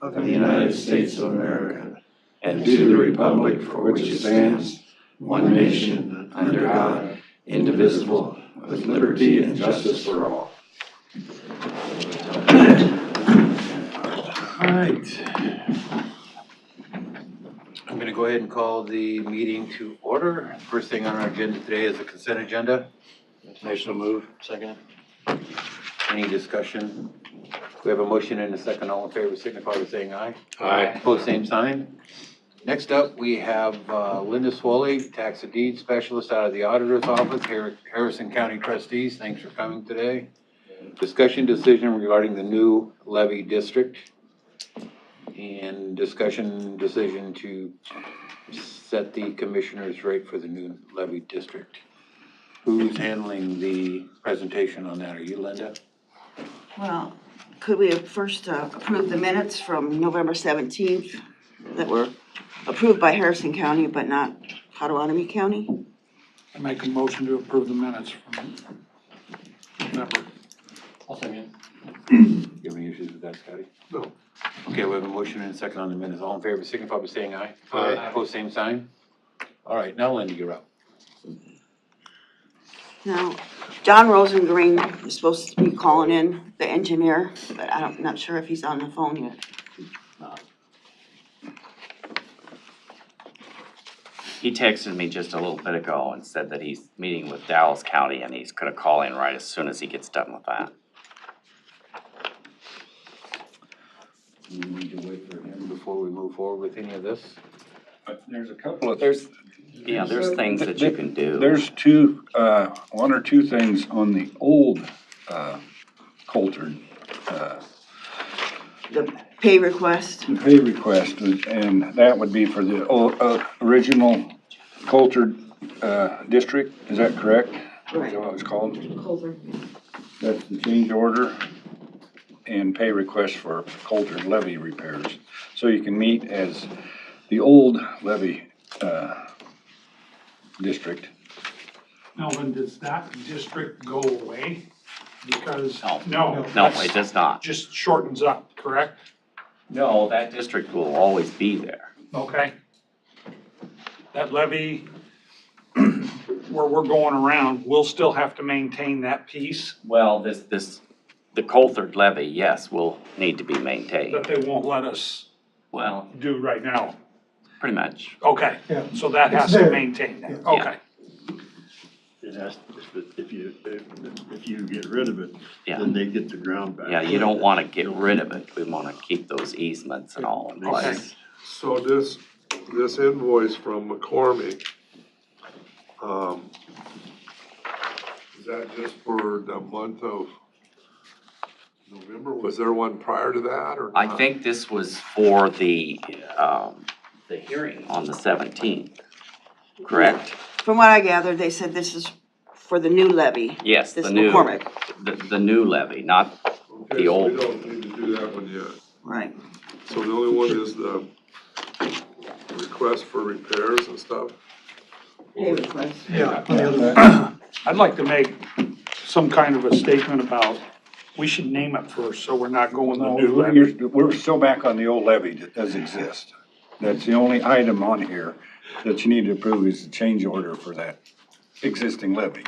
of the United States of America, and to the republic for which it stands, one nation, under God, indivisible, with liberty and justice for all. All right. I'm going to go ahead and call the meeting to order. First thing on our agenda today is the consent agenda. Motion to move. Second. Any discussion? We have a motion and a second. All in favor signify by saying aye. Aye. Opposed, same sign. Next up, we have Linda Swoley, Tax and Deed Specialist out of the Auditor's Office, Harrison County Trustees. Thanks for coming today. Discussion decision regarding the new levy district. And discussion decision to set the commissioner's rate for the new levy district. Who's handling the presentation on that? Are you, Linda? Well, could we first approve the minutes from November 17th that were approved by Harrison County but not Potawatomi County? I make a motion to approve the minutes from November. I'll second. You have any issues with that, Scotty? No. Okay, we have a motion and a second on the minutes. All in favor signify by saying aye. Aye. Opposed, same sign. All right, now Linda, you're up. Now, John Rosengreen is supposed to be calling in, the engineer, but I'm not sure if he's on the phone yet. He texted me just a little bit ago and said that he's meeting with Dallas County and he's gonna call in right as soon as he gets done with that. We need to wait for him before we move forward with any of this. There's a couple of. There's things that you can do. There's one or two things on the old, Coulter, The pay request, pay request, and that would be for the original Coulter, district, is that correct? Is right, that what it's called? Culver. That's the change order and pay request for Coulter levy repairs. So you can meet as the old levy, district. Now, then, does that district go away? Because, No. no, No, that's it does not. just shortens up, correct? No, that district will always be there. Okay. That levy, where we're going around, we'll still have to maintain that piece, Well, the Coulthard levy, yes, will need to be that maintained. they won't let us Well, do right now. pretty much. Okay, so that has to maintain that, okay. It has, if you get rid of it, Yeah. then they get the ground back. Yeah, you don't wanna get rid of it. We wanna keep those easements and all in Okay. place. So this invoice from McCormick, is that just for the month of November? Was there one prior to that or I not? think this was for the hearing on the 17th, correct? From what I gathered, they said this is for the new levy. Yes, This the new, McCormick, the new levy, not Okay, the so old. we don't need to do that one yet. right. So the only one is the request for repairs and stuff? Pay request. Yeah. I'd like to make some kind of a statement about, we should name it first, so we're not going the No, new levy. we're still back on the old levy that does exist. That's the only item on here that you need to approve is the change order for that existing levy.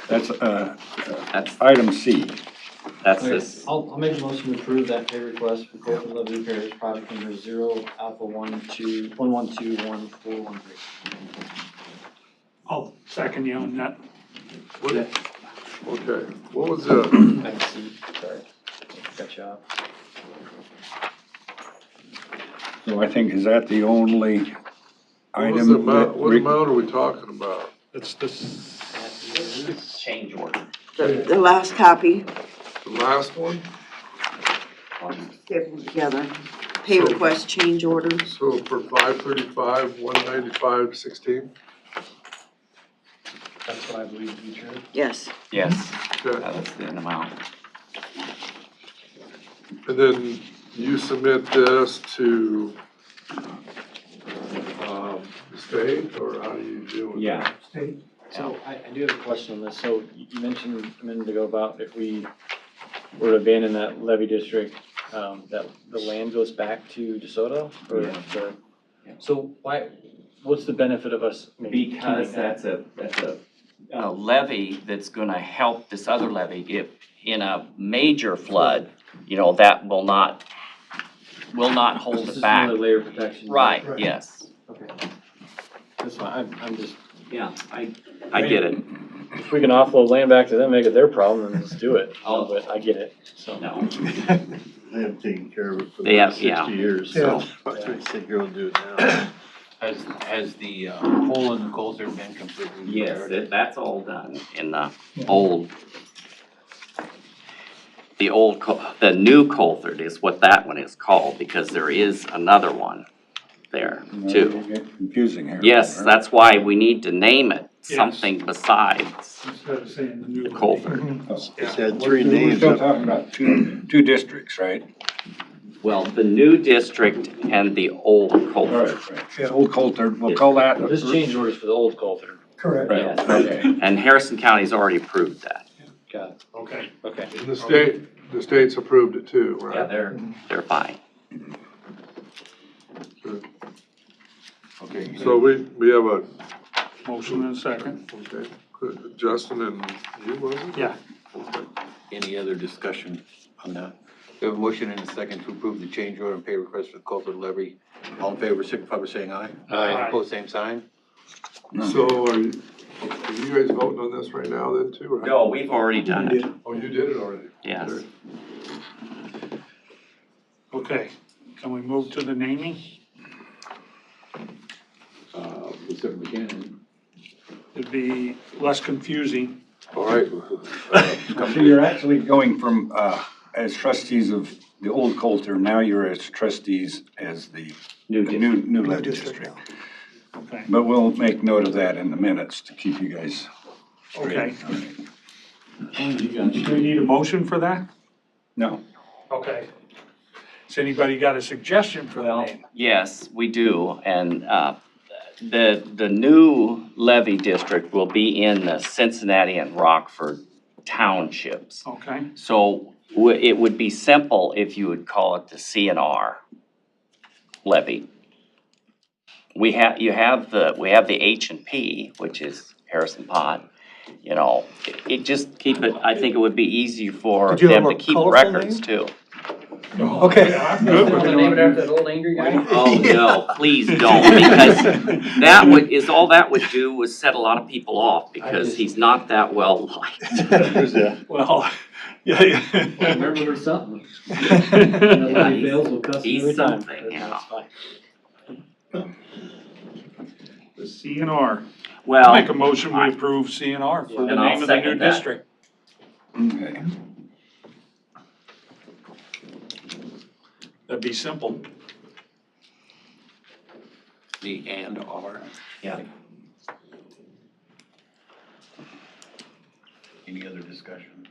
That's, That's, item C. that's this, I'll make a motion to approve that pay request for Coulter Levy Repairs, project number 0 Alpha 1121413. I'll second you on that. What, okay, what was the, Back to C, sorry. Got you off. So I think, is that the only what item? what amount are we talking about? It's the, change order. The last copy, The last one? stapled together, pay request change order. So for 535, 195.16? That's what I believe to be true. Yes, Yes, Okay, that's the amount. and then you submit this to, the state, or how do you deal with that? Yeah. So I do have a question on this. So you mentioned a minute ago about if we were to abandon that levy district, that the land goes back to DeSoto? Or Yeah. the- So what's the benefit of us maintaining Because that? that's a levee that's gonna help this other levee. If in a major flood, you know, that will not hold This it is back. another layer of protection. Right, yes. Okay. That's fine, I'm just, Yeah, I get it. if we can offload land back to them, make it their problem, then let's do it. Oh. But I get it, so. No, They have taken care of it for They the have- last yeah. 60 years, so why don't you sit here and do it now? Has the hole in the Coulter been completely yes, repaired? that's all done in the old. The new Coulthard is what that one is called, because there is another one there too. Confusing here. Yes, that's why we need to name it Yes. something besides Instead of saying the new. Coulthard. It's had three We're names. still talking about two districts, right? Well, the new district and the old Coulthard. Yeah, Old Coulter, we'll call that. This change order is for the old Coulter. Correct. Yes. Okay. And Harrison County's already approved that. Got it, Okay. okay. And the state's approved it too, right? Yeah, they're fine. Okay. So we have a, Motion and a second. okay, Justin and you, was it? Yeah. Any other discussion on that? We have a motion and a second to approve the change order and pay request for the Coulter levy. All in favor, signify by saying aye. Aye. Opposed, same sign. So are you guys voting on this right now then too, right? No, we've already done it, Oh, you did it already? yes. Okay. Okay, can we move to the naming? We certainly can. It'd be less confusing. All right. So you're actually going from, as trustees of the old Coulter, now you're as trustees as the new levy district. Okay, But we'll make note of that in the minutes to keep you guys okay. straight. Do we need a motion for that? No. Okay. Has anybody got a suggestion for the Well, name? yes, we do, and the new levy district will be in the Cincinnati and Rockford townships. Okay, So it would be simple if you would call it the CNR levy. We have the H and P, which is Harrison Pot. You know, it just keep it, I think it would be easy for Did you have them a to keep colorful records name? too. Okay. I'm good with it. Name it after that old angry guy? Oh, no, please don't, because all that would do was set a lot of people off, because he's not that well liked. Who's that? Well, yeah, Remember yeah. there's something. Nobody he's- fails, we'll cuss he's every time. something, yeah. That's fine. The CNR. I'll Well, make a motion, we approve CNR for the And I'll name of the new second that. district. Okay. That'd be simple. The and R. yeah, Any other discussion?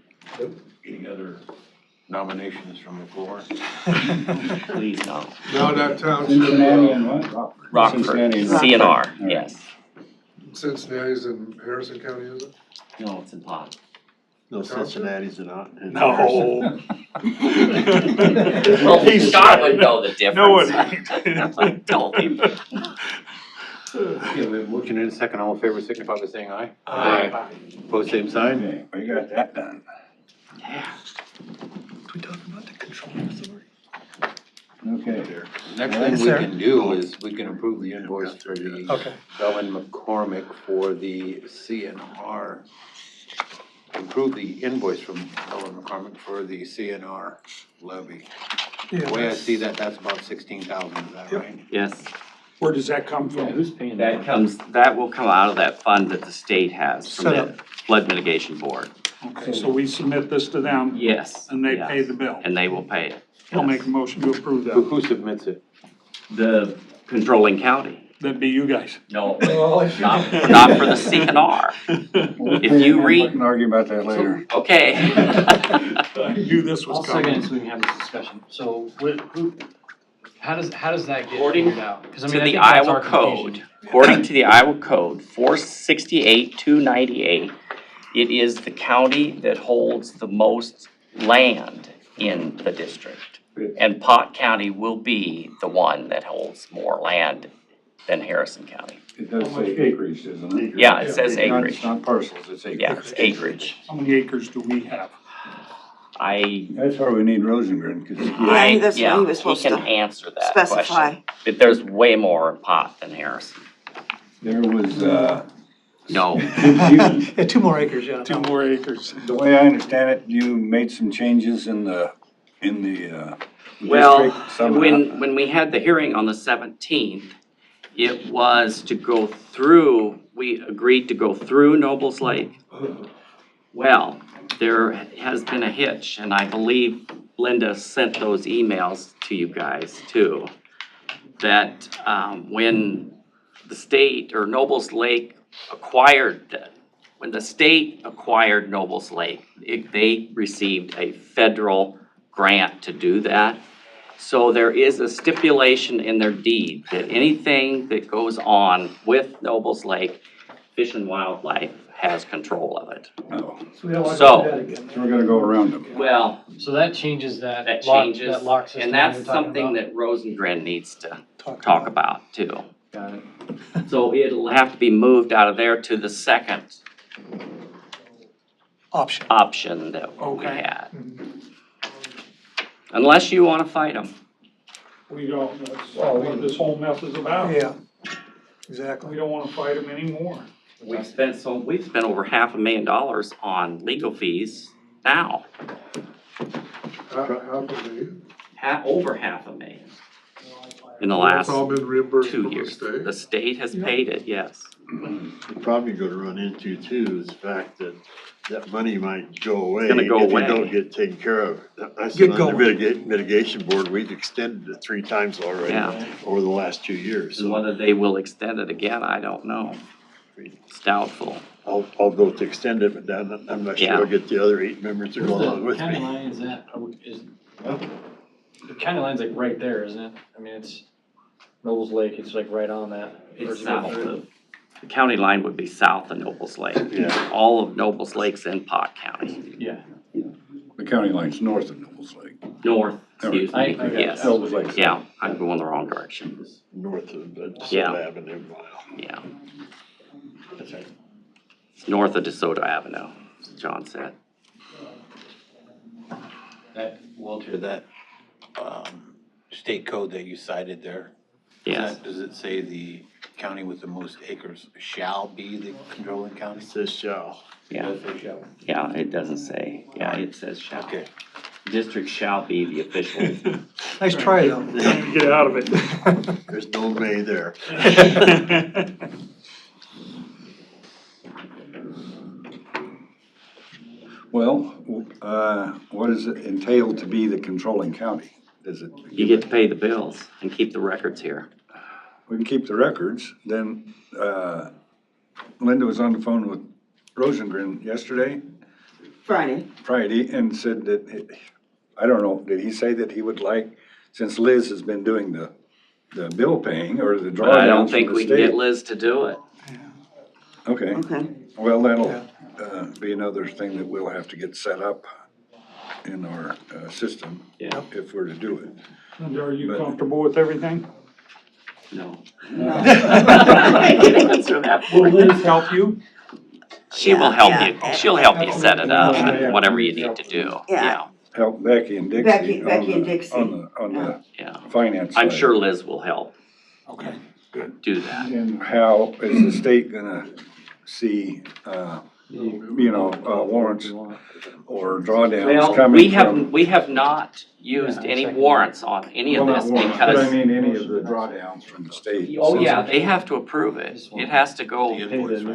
Any other nominations from the floor? please no. Now that township, Cincinnati and what? Rockford, Cincinnati and CNR, yes. Cincinnati's in Harrison County, is it? No, it's in Pot. No, Cincinnati's not. No. Well, Scott would know the difference. No, it ain't. I told him. Okay, we have a motion and a second. All in favor, signify by saying aye. Aye. Opposed, same sign. Okay, we got that done. We talking about the controlling authority? Okay. Next thing we can do is we can approve the invoice for the Okay. Bell and McCormick for the CNR. Approve the invoice from Bell and McCormick for the CNR levy. The way I see that, that's about 16,000, is that right? Yes, Where does that come Yeah, from? who's paying that? that will come out of that fund that the state has from Set the Flood Mitigation Board. Okay, so we submit this to them Yes. and they yes. pay the bill. And they will pay it. I'll make a motion to approve that. Who submits it? The controlling county. That'd be you guys. No, not for the CNR. If you We read, can argue about that later. okay. I knew this was I'll second coming. it so we can have this discussion. So, how does that get According figured out? 'Cause I To mean, I the think that's Iowa our confusion. code, according to the Iowa code, 468-298, it is the county that holds the most land in the district. And Pot County will be the one that holds more land than Harrison County. It does say acreage, doesn't it? Yeah, it says It's acreage. not parcels, it's acreage. Yeah, it's acreage. How many acres do we have? That's why we need Rosengren, because Yeah, that's what he was supposed He can to answer that specify. question. But there's way more in Pot than Harrison. there was, No, Yeah, 2 more acres, yeah. 2 more acres. the way I understand it, you made some changes in the well, district somehow. when we had the hearing on the 17th, it was to go through, we agreed to go through Nobles Lake. Well, there has been a hitch, and I believe Linda sent those emails to you guys too. That when the state or Nobles Lake when the state acquired Nobles Lake, they received a federal grant to do that. So there is a stipulation in their deed that anything that goes on with Nobles Lake, Fish and Wildlife has control of it. Oh, So we don't want to So- do that again. so we're gonna go around them. Well, So that changes that. that lock- changes, That lock system and we that's were talking something about. that Rosengren needs to talk about too. Got it. So it'll have to be moved out of there to the second Option. option that we Okay. had. Unless you wanna fight them. We don't, that's what this whole mess is about. Yeah, We exactly. don't wanna fight them anymore. We've spent over $500,000 on legal fees now, over $500,000 in the last It's all been reimbursed 2 from the years. state. The state has paid it, yes. The problem you're gonna run into too is the fact that that money might go away. gonna go away. If you don't get taken care of. I Get said on the going. mitigation board, we've extended it 3 times already Yeah. over the last 2 years. And So whether they will extend it again, I don't know. It's doubtful. I'll vote to extend it, but I'm not sure Yeah. I'll get the other 8 members to go along with County me. line is that, the county line's like right there, isn't it? I mean, it's Nobles Lake, it's like right on that. Or It's does it go south through? of, the county line would be south of Nobles Lake. Yeah. All of Nobles Lake's in Pot County. Yeah. The county line's north of Nobles Lake. North, excuse I me, got yes. that. Nobles Lake. Yeah, I'm going the wrong direction. North of DeSoto Yeah. Avenue mile. Yeah, That's right. it's north of DeSoto Avenue, as John said. That, Walter, that, state code that you cited there. Yes. Does it say the county with the most acres shall be the controlling county? It says shall. Yeah, Does it say shall? yeah, it doesn't say, yeah, it says shall. Okay. District shall be the official. Nice try, though. Trying to get out of it. There's no may there. Well, what does it entail to be the controlling county? Does it? You get to pay the bills and keep the records here. We can keep the records, then, Linda was on the phone with Rosengren yesterday, Friday, and said that, I don't know, did he say that he would like, since Liz has been doing the bill paying or the But I don't drawdowns think from we the can get state? Liz to do it. Okay, Okay. well, that'll, be another thing that we'll have to get set up in our, system. Yeah. If we're to do it. And are you But- comfortable with everything? No. I can answer that for Will you. Liz help you? She will help you, Yeah. she'll help you set it up and whatever you need to do, yeah, Help Becky and Dixie. Becky and Dixie. On the yeah. finance side. I'm sure Liz will help Okay. do that. And how is the state gonna see, warrants or drawdowns Well, coming from? we have not used any warrants on any of Well, this not warrants, but I because, mean any of the drawdowns from the state. oh yeah, they have to approve it. It has to go,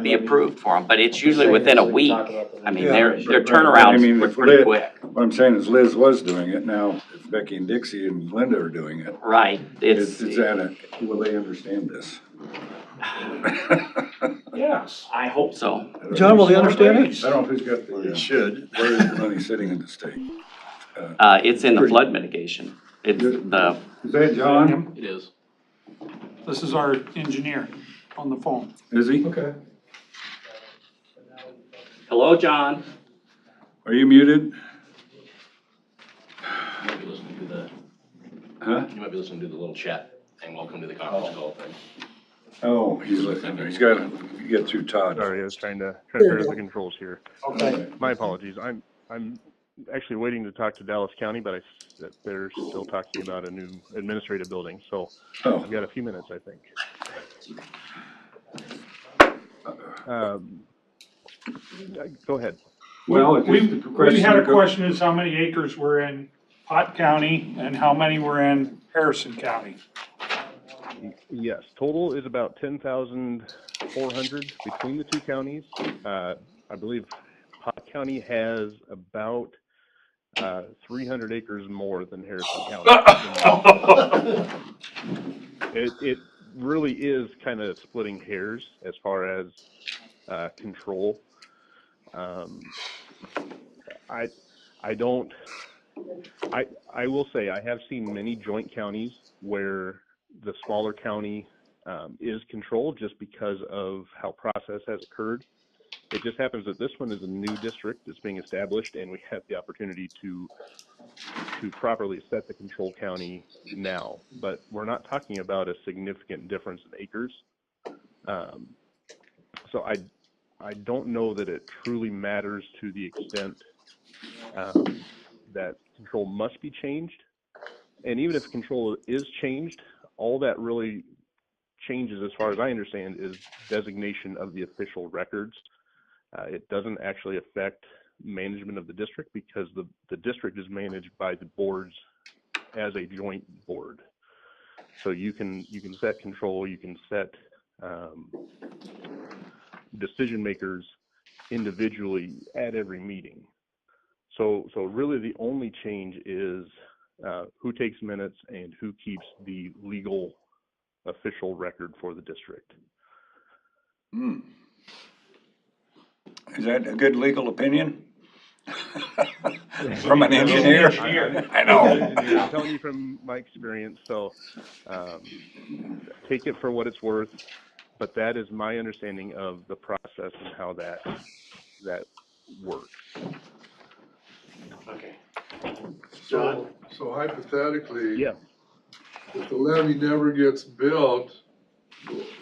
be approved for them, but it's usually within a week. I mean, their I mean, turnarounds were if pretty Liz- quick. What I'm saying is Liz was doing it, now if Becky and Dixie and Linda are doing it, Right, is that will they understand this? Yes. I hope so. John, will they understand it? I don't know who's got Well, it the, should. where is the money sitting in the state? It's in the flood mitigation. It's the, Is that John? It is. This is our engineer on the phone. Is he? Okay. hello, John? Are you muted? Maybe listening to the Huh? You might be listening to the little chat and welcome to the conference call thing. Oh, he's listening. He's gotta get through Todd. Sorry, I was trying to figure out the controls here. Okay. My apologies. I'm actually waiting to talk to Dallas County, but they're still talking about a new administrative building, so Oh. I've got a few minutes, I think. Go ahead. Well, it's We just a question. had a question is how many acres were in Pot County and how many were in Harrison County? Yes, total is about 10,400 between the two counties. I believe Pot County has about 300 acres more than Harrison County. It really is kind of splitting hairs as far as control. I will say I have seen many joint counties where the smaller county is controlled just because of how process has occurred. It just happens that this one is a new district that's being established, and we have the opportunity to properly set the control county now. But we're not talking about a significant difference in acres. So I don't know that it truly matters to the extent that control must be changed. And even if control is changed, all that really changes, as far as I understand, is designation of the official records. It doesn't actually affect management of the district because the district is managed by the boards as a joint board. So you can set control, you can set decision makers individually at every meeting. So really the only change is who takes minutes and who keeps the legal official record for the district. Is that a good legal opinion? From an engineer? I know. I'm telling you from my experience, so take it for what it's worth, but that is my understanding of the process and how that works. Okay. John? So hypothetically, Yeah. if the levee never gets built,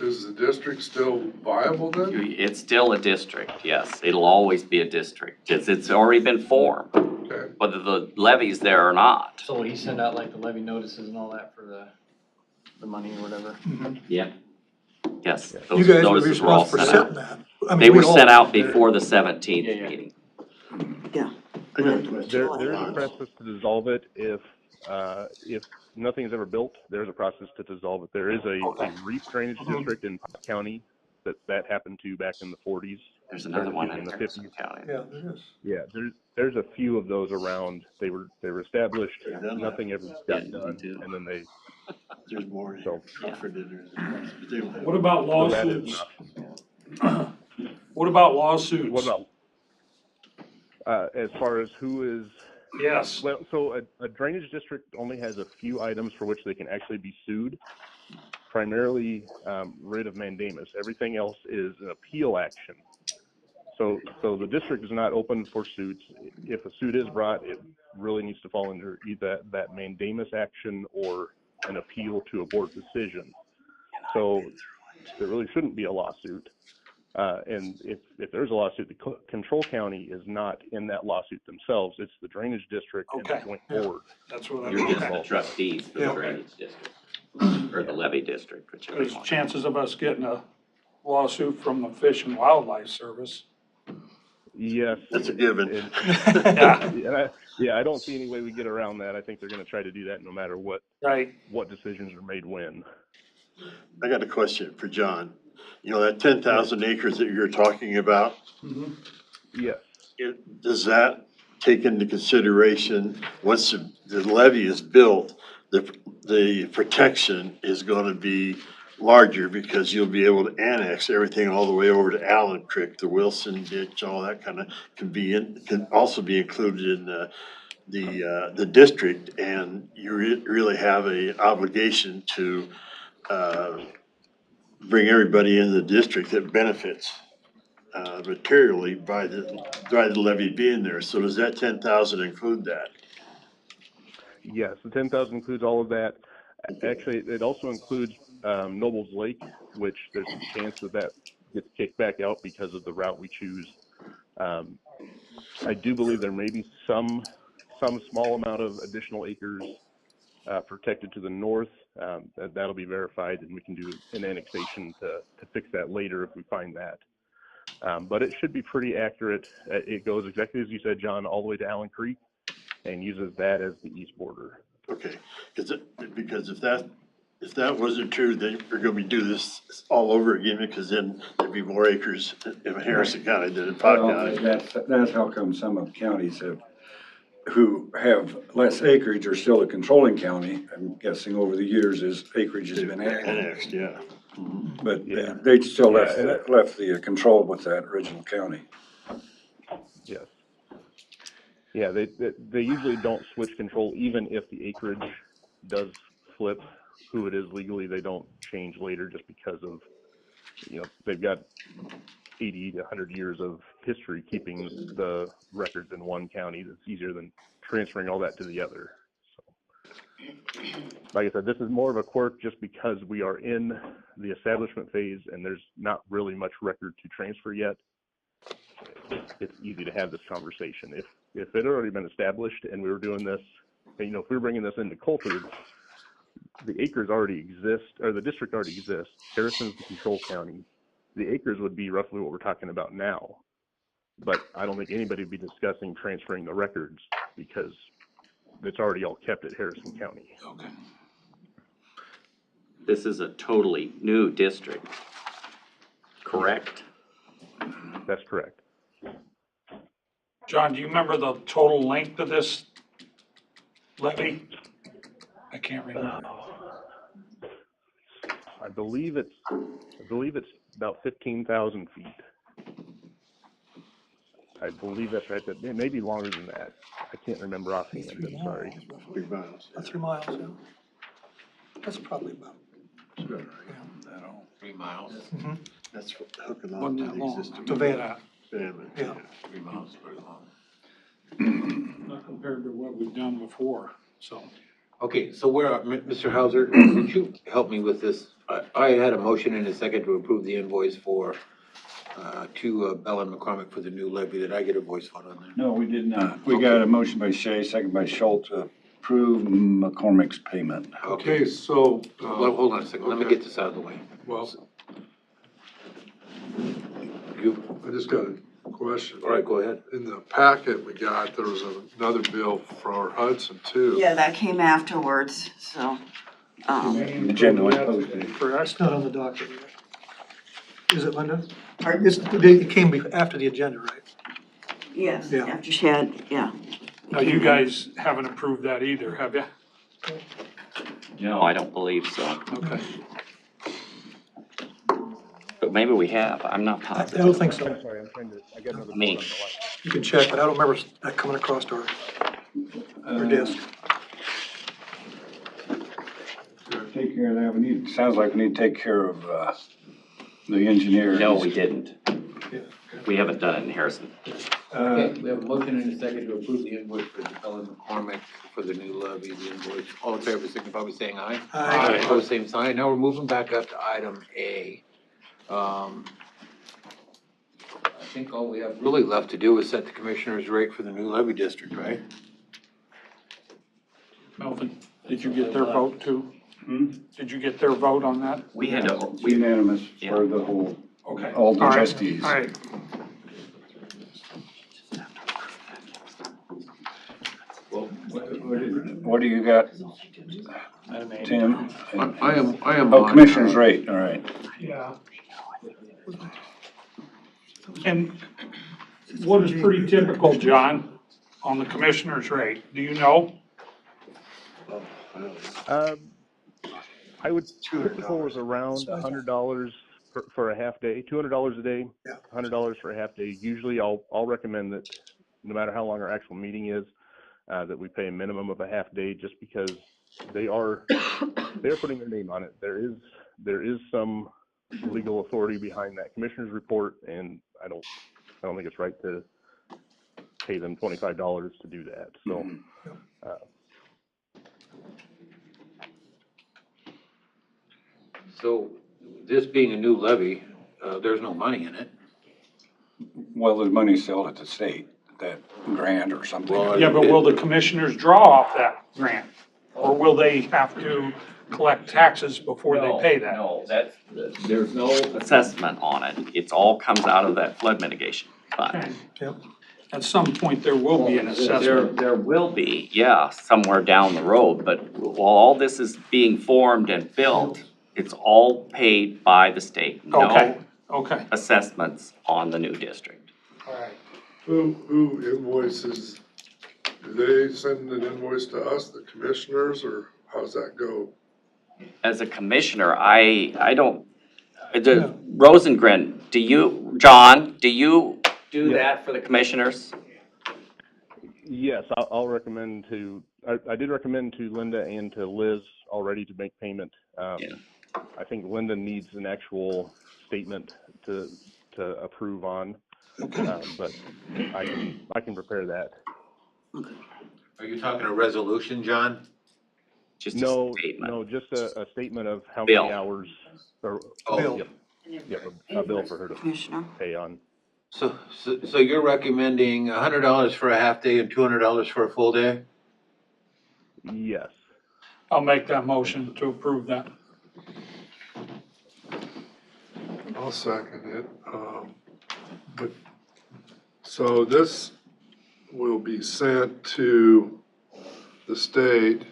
is the district still viable then? It's still a district, yes. It'll always be a district. It's already been formed, Okay. whether the levee's there or not. So he sent out like the levy notices and all that for the money or whatever? Yeah. Yes, You those guys are notices were all responsible for sent setting out. that. I mean, They we were all- sent out before the 17th Yeah. meeting. Yeah. I got a question. There is a process to dissolve it if nothing is ever built. There's a process to dissolve it. There is a reef drainage district in Pot County that happened to back in the 40s. There's another one in in the Harrison 50s. County. Yeah, there is. Yeah, there's a few of those around. They were established. Nothing ever got done, and then they. There's more So, for dinner. What about so that is an lawsuits? option. What about lawsuits? What about as far as who is? Yes. Well, so a drainage district only has a few items for which they can actually be sued. Primarily writ of mandamus. Everything else is an appeal action. So the district is not open for suits. If a suit is brought, it really needs to fall under either that mandamus action or an appeal to a board decision. So there really shouldn't be a lawsuit. And if there's a lawsuit, the control county is not in that lawsuit themselves. It's the drainage district and the joint board. That's what You're just the involved. trustees for the Yeah. drainage district, or the levy district, whichever There's one. chances of us getting a lawsuit from the Fish and Wildlife Service. Yes. That's a given. Yeah, I don't see any way we get around that. I think they're going to try to do that no matter what decisions are made when. I got a question for John. You know, that 10,000 acres that you're talking about, Yes. does that take into consideration, once the levee is built, the protection is gonna be larger because you'll be able to annex everything all the way over to Allen Creek, the Wilson ditch, all that kind of can also be included in the district, and you really have a obligation to bring everybody in the district that benefits materially by the levy being there. So does that 10,000 include that? Yes, the 10,000 includes all of that. Actually, it also includes Nobles Lake, which there's a chance that that gets kicked back out because of the route we choose. I do believe there may be some small amount of additional acres protected to the north. That'll be verified, and we can do an annexation to fix that later if we find that. But it should be pretty accurate. It goes exactly as you said, John, all the way to Allen Creek and uses that as the east border. Okay, because if that wasn't true, then we're gonna be doing this all over again, because then there'd be more acres in Harrison County than in Pot County. That's how come some of counties who have less acreage are still a controlling county. I'm guessing over the years as acreage has been added. Annexed, yeah. But Yeah. they still left Yeah, the control with that original county. Yes. Yeah, they usually don't switch control even if the acreage does flip who it is legally. They don't change later just because of, they've got 80 to 100 years of history keeping the records in one county. That's easier than transferring all that to the other. So, like I said, this is more of a quirk just because we are in the establishment phase and there's not really much record to transfer yet. It's easy to have this conversation. If it had already been established and we were doing this, if we were bringing this into Colford, the acres already exist, or the district already exists. Harrison's the control county. The acres would be roughly what we're talking about now. But I don't think anybody would be discussing transferring the records because it's already all kept at Harrison County. Okay. This is a totally new district, correct? That's correct. John, do you remember the total length of this levy? I can't remember. I believe it's about 15,000 feet. I believe that's right. It may be longer than that. I can't remember offhand. I'm sorry. 3 miles. About 3 miles, yeah. That's probably about. 3 miles. Mm-hmm. That's hooking on Wasn't to that the long. existing. To Vanna. Yeah. 3 miles is pretty long. Not compared to what we've done before, so. Okay, so Mr. Hauser, would you help me with this? I had a motion and a second to approve the invoice to Bell and McCormick for the new levy. Did I get a voice vote on that? No, we did not. We got a motion by Shea, second by Schultz to approve McCormick's payment. Okay, so. Well, hold on a second. Let me okay. get this out of the way. Well, You, I just got a question. all right, go ahead. In the packet we got, there was another bill for Hudson too. Yeah, that came afterwards, so, The agenda was posted. It's not on the docket yet. Is it, Linda? pardon? It came after the agenda, right? Yes, Yeah. after she had, yeah. Now, you guys haven't approved that either, have you? No, I don't believe so. Okay. But maybe we have. I'm not I positive. don't think so. Sorry, I got another Me. phone on the line. You can check, but I don't remember that coming across our desk. Take care of that. Sounds like we need to take care of, the engineer. No, we didn't. We haven't done it in Harrison. Okay, we have a motion and a second to approve the invoice for Bell and McCormick for the new levy, the invoice. All in favor, signify by saying aye. Aye. Opposed, same sign. Now we're moving back up to item A. I think all we have really left to do is set the commissioner's rate for the new levy district, right? Melvin, did you get their vote too? Hmm? Did you get their vote on that? We had to, It's unanimous for the whole, all the trustees. All right. What do you got, Tim? I am. Oh, on, commissioner's rate, all right. Yeah. And what is pretty typical, John, on the commissioner's rate? Do you know? I would typical was around $100 for a half day, $200 a day, $100 for a half day. Usually I'll recommend that no matter how long our actual meeting is, that we pay a minimum of a half day just because they're putting their name on it. There is some legal authority behind that commissioner's report, and I don't think it's right to pay them $25 to do that. So So this being a new levy, there's no money in it. Well, the money's still at the state, that grant or something. Well, Yeah, but will the commissioners draw off that grant? Or will they have to collect taxes before they pay that? No, there's no assessment on it. It's all comes out of that flood mitigation fund. At some point, there will be an assessment. There will be, yeah, somewhere down the road, but while all this is being formed and built, it's all paid by the state. Okay, No okay. assessments on the new district. All right. Who invoices, do they send an invoice to us, the commissioners, or how's that go? As a commissioner, I don't, Rosengren, John, do you do that for the commissioners? Yes, I'll recommend I did recommend to Linda and to Liz already to make payment. I think Linda needs an actual statement to approve on, but I can prepare that. Are you talking a resolution, John? Just No, a statement. no, just a statement of how Bill. many hours, or, Oh. yep, a bill for her to Commissioner? pay on. So you're recommending $100 for a half day and $200 for a full day? Yes. I'll make that motion to approve that. I'll second it. But, so this will be sent to the state,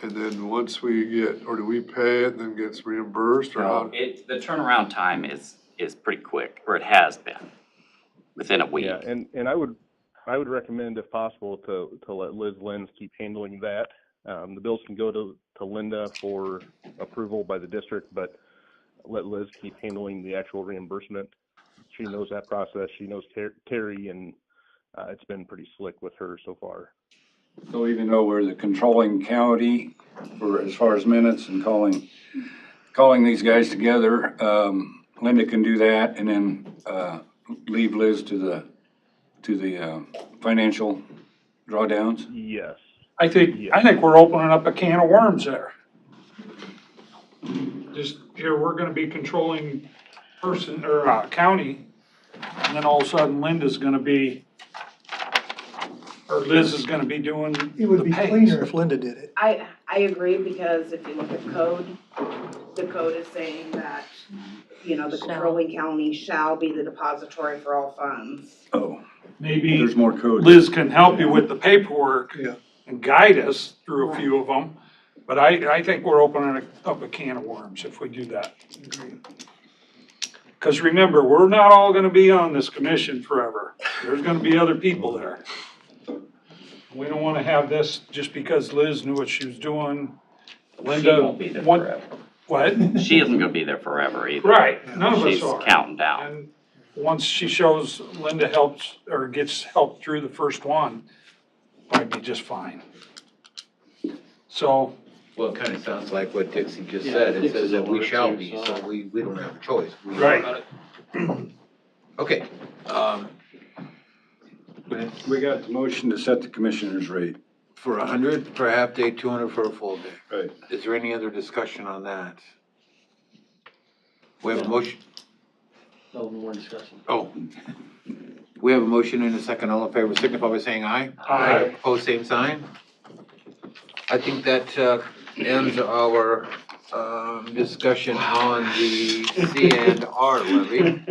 and then once we get, or do we pay it and then gets reimbursed, or how? The turnaround time is pretty quick, or it has been, within a week. Yeah, and I would recommend, if possible, to let Liz Lenz keep handling that. The bills can go to Linda for approval by the district, but let Liz keep handling the actual reimbursement. She knows that process. She knows Terry, and it's been pretty slick with her so far. So even though we're the controlling county for as far as minutes and calling these guys together, Linda can do that and then leave Liz to the financial drawdowns. Yes. I think we're opening up a can of worms there. Just here, we're gonna be controlling person, or county, and then all of a sudden Linda's gonna be, or Liz is gonna be doing It would the be pays. cleaner if Linda did it. I agree, because if you look at code, the code is saying that, the controlling county shall be the depository for all funds. Oh, Maybe there's more code. Liz can help you with the paperwork Yeah. and guide us through a few of them, but I think we're opening up a can of worms if we do that. Because remember, we're not all gonna be on this commission forever. There's gonna be other people there. We don't wanna have this just because Liz knew what she was doing. Linda. She won't be there forever. What? She isn't gonna be there forever either. Right, none of us She's are. counting down. And once she shows Linda helps, or gets help through the first one, might be just fine. So, Well, it kind of sounds like what Dixie just said. It says that we shall be, so we don't have a choice. We are Right. about it. Okay, We got the motion to set the commissioner's rate. for 100 for a half day, 200 for a full day. Right. Is there any other discussion on that? We have a motion, No more discussion. we have a motion and a second. All in favor, signify by saying aye. Aye. Opposed, same sign. I think that ends our discussion on the C&R levy.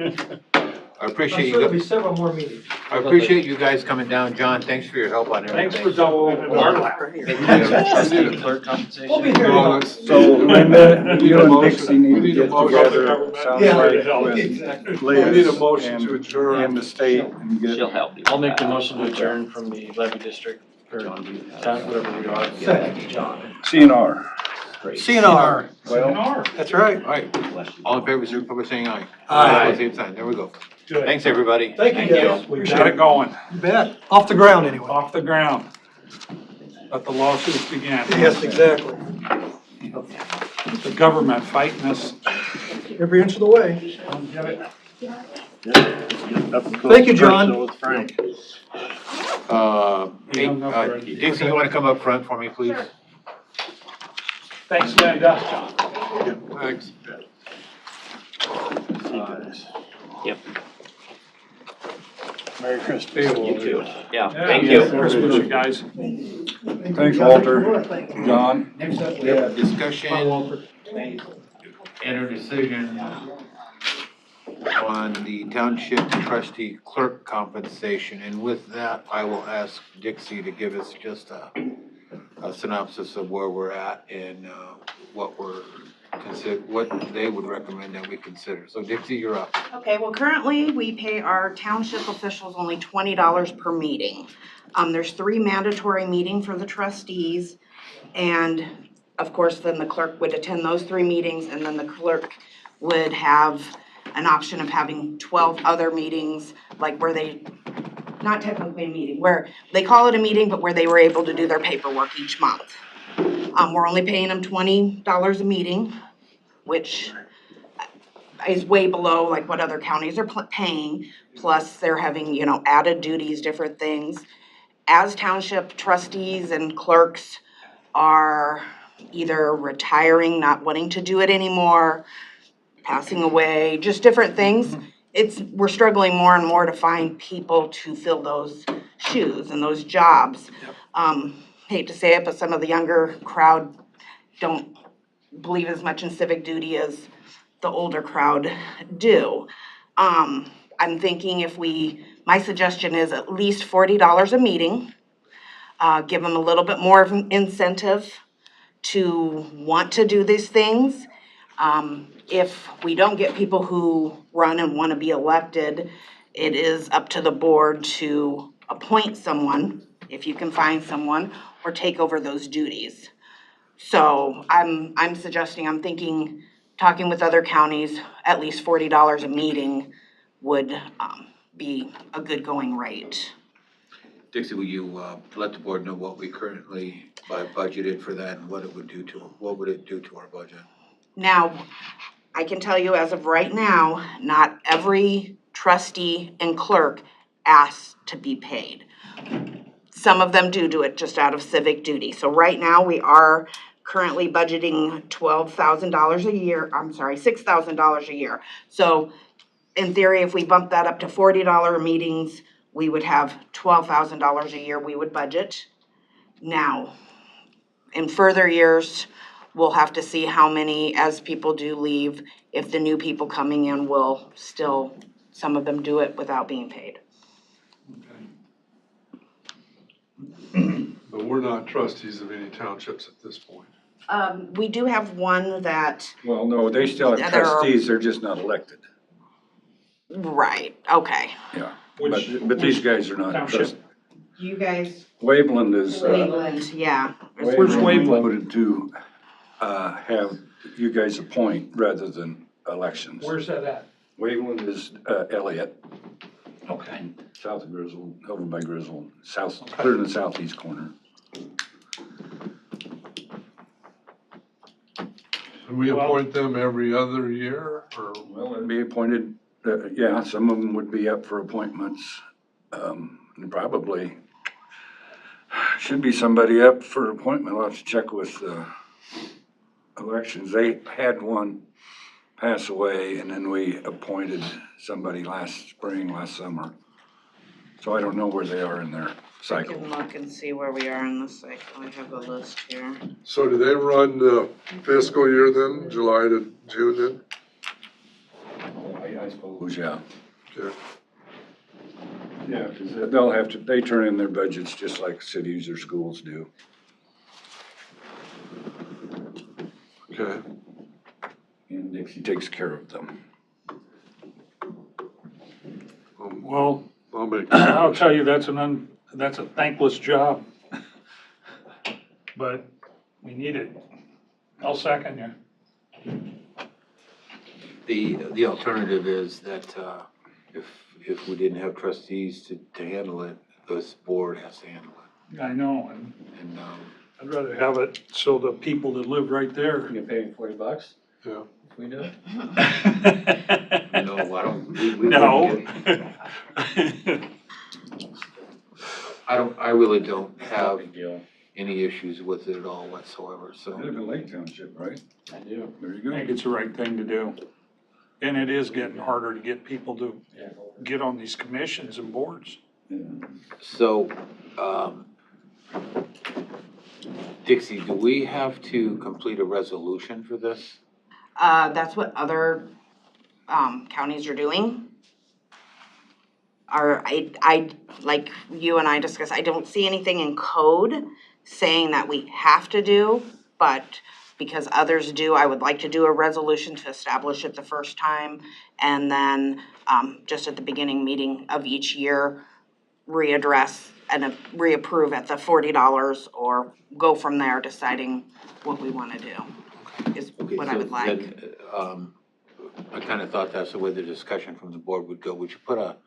I appreciate I'm sure there'll be you, several more meetings. I appreciate you guys coming down. John, thanks for your help on everything. thanks for doubling our lap. Trustee clerk compensation. We'll be here. So Linda, you and Dixie need to get motion. together, sounds Yeah. like, Exactly. with We need a Liz motion to adjourn. and the state and get. She'll help you. I'll make the with that. motion to adjourn from the levy district, or town, whatever we are. Second. John. CNR. CNR. Well, That's right. All right, all in favor, signify by saying aye. Aye. Opposed, same sign. There we go. Good. Thanks, everybody. Thank you, guys. We Appreciate got it going, You bet. Off the ground anyway. off the ground. Let the lawsuits begin. Yes, exactly. The government fighting us. Every inch of the way. Don't get it. Thank you, John. Hey, Dixie, you wanna come up front for me, please? Thanks, Linda. Thanks. Yep. Merry Christmas. You too. Yeah, Yeah, thank Merry you. Christmas, you guys. Thanks, Walter. John? Next up, we have discussion and a decision on the township trustee clerk compensation. And with that, I will ask Dixie to give us just a synopsis of where we're at and what they would recommend that we consider. So Dixie, you're up. Okay, well, currently, we pay our township officials only $20 per meeting. There's 3 mandatory meetings for the trustees, and of course, then the clerk would attend those 3 meetings, and then the clerk would have an option of having 12 other meetings, like where they, not technically a meeting, where they call it a meeting, but where they were able to do their paperwork each month. We're only paying them $20 a meeting, which is way below like what other counties are paying, plus they're having, you know, added duties, different things. As township trustees and clerks are either retiring, not wanting to do it anymore, passing away, just different things, we're struggling more and more to find people to fill those shoes and those jobs. Hate to say it, but some of the younger crowd don't believe as much in civic duty as the older crowd do. I'm thinking my suggestion is at least $40 a meeting. Give them a little bit more of an incentive to want to do these things. If we don't get people who run and want to be elected, it is up to the board to appoint someone, if you can find someone, or take over those duties. So I'm thinking, talking with other counties, at least $40 a meeting would be a good going rate. Dixie, will you let the board know what we currently budgeted for that and what would it do to our budget? Now, I can tell you as of right now, not every trustee and clerk asks to be paid. Some of them do it just out of civic duty. So right now, we are currently budgeting $6,000 a year. So in theory, if we bump that up to $40 meetings, we would have $12,000 a year we would budget. Now, in further years, we'll have to see how many, as people do leave, if the new people coming in will still, some of them do it without being paid. But we're not trustees of any townships at this point. We do have one that, Well, no, they still have trustees, they're just not elected. right, okay. Yeah, Which but these guys are not township? trustees. You guys, Waveland is, Cleveland, yeah. Where's Waveland? voted to, have you guys appoint rather than elections. Where's that at? Waveland is, Elliott, Okay. south of Grizzle, over by Grizzle, clear in the southeast corner. Do we appoint them every other year, or? Well, it'd be appointed, yeah, some of them would be up for appointments. And probably should be somebody up for appointment. We'll have to check with elections. They had one pass away, and then we appointed somebody last summer. So I don't know where they are in their I cycle. can look and see where we are in the cycle. I have a list here. So do they run the fiscal year then, July to June then? I suppose, yeah. Okay. Yeah, because they'll have to, they turn in their budgets just like cities or schools do. Okay. And Dixie takes care of them. Well, I'll make. I'll tell you, that's a thankless job. But we need it. I'll second you. The alternative is that if we didn't have trustees to handle it, this board has to handle it. I know, and And I'd rather have it so the people that live right there. You pay $40 Yeah. if we do it? no, I don't. No. I really don't have Big deal. any issues with it at all whatsoever, I so. live in Lake Township, right? I do. There you I go. think it's the right thing to do. And it is getting harder to get people to get on these commissions and boards. So, Dixie, do we have to complete a resolution for this? That's what other, counties are doing. Like you and I discussed, I don't see anything in code saying that we have to do, but because others do, I would like to do a resolution to establish it the first time. And then, just at the beginning meeting of each year, readdress and reapprove at the $40 or go from there, deciding what we wanna do, is what I would like. I kinda thought that's the way the discussion from the board would go. We should put a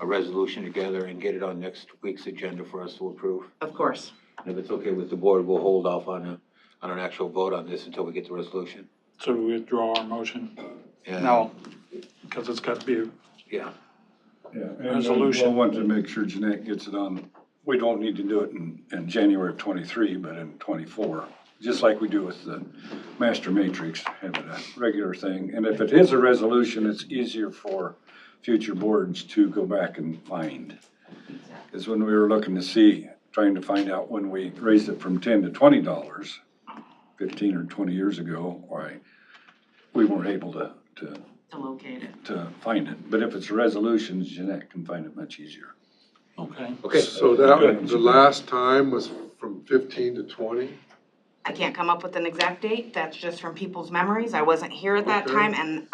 resolution together and get it on next week's agenda for us to approve. Of course. And if it's okay with the board, we'll hold off on an actual vote on this until we get the resolution. So we withdraw our motion? And- No, because it's got to be, Yeah. Yeah, and Resolution. we'll want to make sure Jeanette gets it on, we don't need to do it in January of '23, but in '24. Just like we do with the master matrix, have it a regular thing. And if it is a resolution, it's easier for future boards to go back and find. Because when we were looking to see, trying to find out when we raised it from $10 to $20, 15 or 20 years ago, why, we weren't able to locate it. to find it. But if it's resolutions, Jeanette can find it much easier. okay. Okay. So that, the last time was from 15 to 20? I can't come up with an exact date, that's just from people's memories, I wasn't here at that Okay. time, and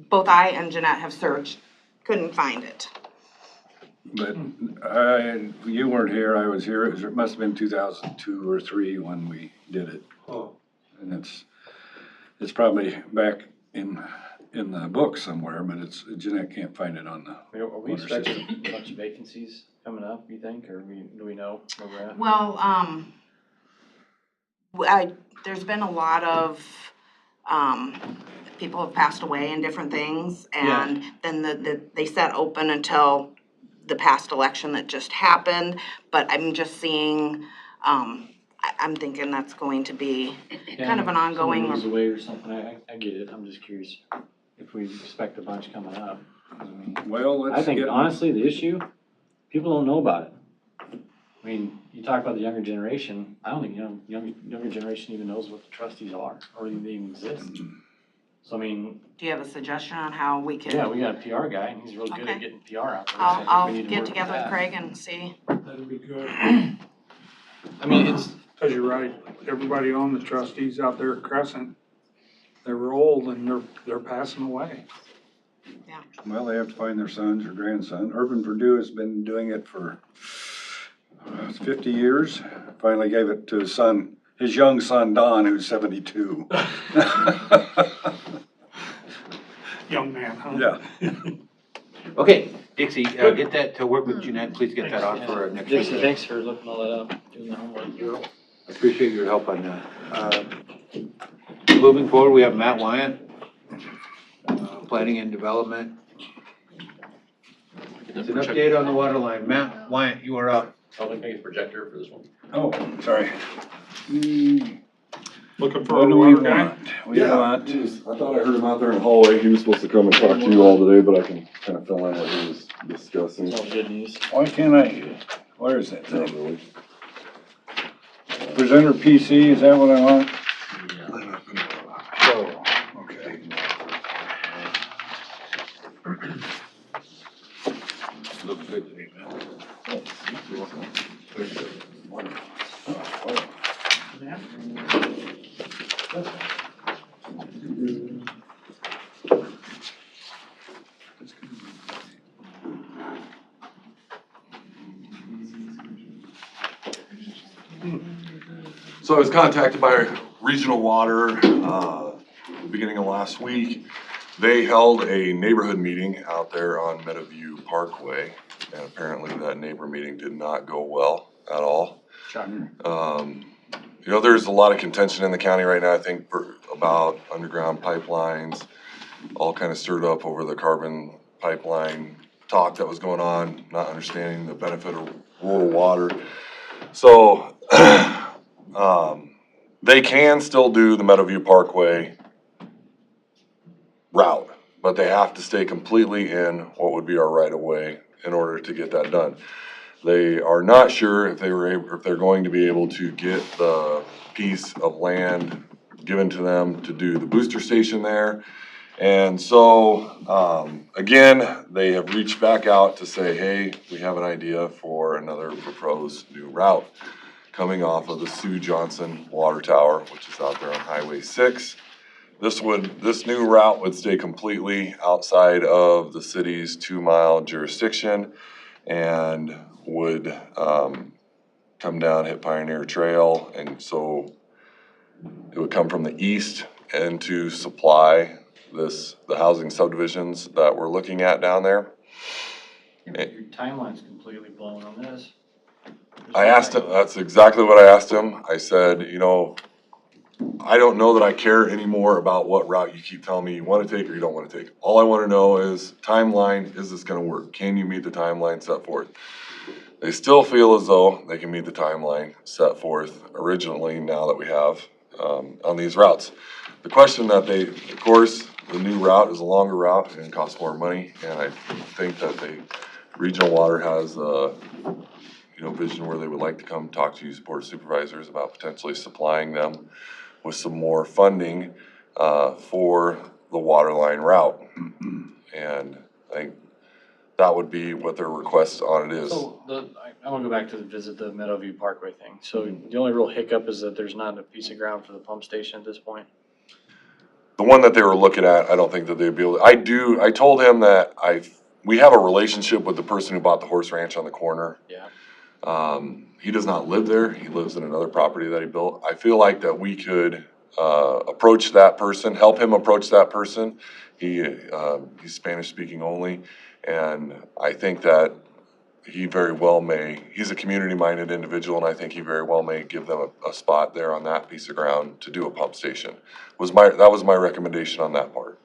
both I and Jeanette have searched, couldn't find it. But you weren't here, I was here, it must have been 2002 or 3 when we did it. Oh. And it's probably back in the book somewhere, but Jeanette can't find it on the. Are we Water expecting a bunch of vacancies coming up, you think, or do we know where we're at? Well, there's been a lot of, people have passed away and different things, and then they set open until the past election that just happened, but I'm just seeing, I'm thinking that's going to be kind of an ongoing. Someone moves away or something, I get it, I'm just curious if we expect a bunch coming up. I mean, Well, I let's think get, honestly, the issue, people don't know about it. I mean, you talk about the younger generation, I don't think, younger generation even knows what the trustees are, or even they even exist. So I mean, Do you have a suggestion on how we can? yeah, we got a PR guy, and he's really good Okay. at getting PR out there. so I think we I'll need to get work together with that. Craig and see. That'd be good. I mean, it's, Because you're right, everybody on the trustees out there at Crescent, they were old and they're passing away. well, they have to find their sons or grandson. Urban Purdue has been doing it for 50 years. Finally gave it to his son, his young son Don, who's 72. Young man, huh? Yeah. Okay, Dixie, get that, to work with Jeanette, please get that on for our next Dixie, meeting. thanks for looking all that up, doing the homework. I appreciate your help on that. Moving forward, we have Matt Wyatt, Planning and Development. It's an update on the water line. Matt Wyatt, you are up. I'll make a projector for this one. Oh, sorry. Looking for What a do we water guy? want? We want, I thought I heard him out there in the hallway. He was supposed to come and talk to you all today, but I can kind of fill in what he was discussing. It's all good news. why can't I, where is that Not thing? really. Presenter PC, is that what I want? Yeah. Oh, okay. Looks good to me, man. So I was contacted by Regional Water, beginning of last week. They held a neighborhood meeting out there on Meadowview Parkway, and apparently that neighbor meeting did not go well at all. There's a lot of contention in the county right now, I think, about underground pipelines, all kind of stirred up over the carbon pipeline talk that was going on, not understanding the benefit of rural water. So they can still do the Meadowview Parkway route, but they have to stay completely in what would be our right of way in order to get that done. They are not sure if if they're going to be able to get the piece of land given to them to do the booster station there. And so, again, they have reached back out to say, hey, we have an idea for another proposed new route coming off of the Sue Johnson Water Tower, which is out there on Highway 6. This new route would stay completely outside of the city's 2-mile jurisdiction and would come down, hit Pioneer Trail, and so it would come from the east and to supply the housing subdivisions that we're looking at down there. Your timeline's completely blown on this. I asked him, that's exactly what I asked him. I said, you know, I don't know that I care anymore about what route you keep telling me you want to take or you don't want to take. All I want to know is timeline, is this going to work? Can you meet the timeline set forth? They still feel as though they can meet the timeline set forth originally now that we have on these routes. The question that of course, the new route is a longer route and it costs more money, and I think that Regional Water has vision where they would like to come talk to you, Board of Supervisors, about potentially supplying them with some more funding for the water line route. And I think that would be what their request on it is. So I want to go back to visit the Meadowview Parkway thing. So the only real hiccup is that there's not a piece of ground for the pump station at this point. The one that they were looking at, I don't think that they'd be able to. I told him that we have a relationship with the person who bought the horse ranch on the corner. Yeah. He does not live there. He lives in another property that he built. I feel like that we could approach that person, help him approach that person. He's Spanish speaking only, and I think that he very well may. He's a community-minded individual, and I think he very well may give them a spot there on that piece of ground to do a pump station. That was my recommendation on that part.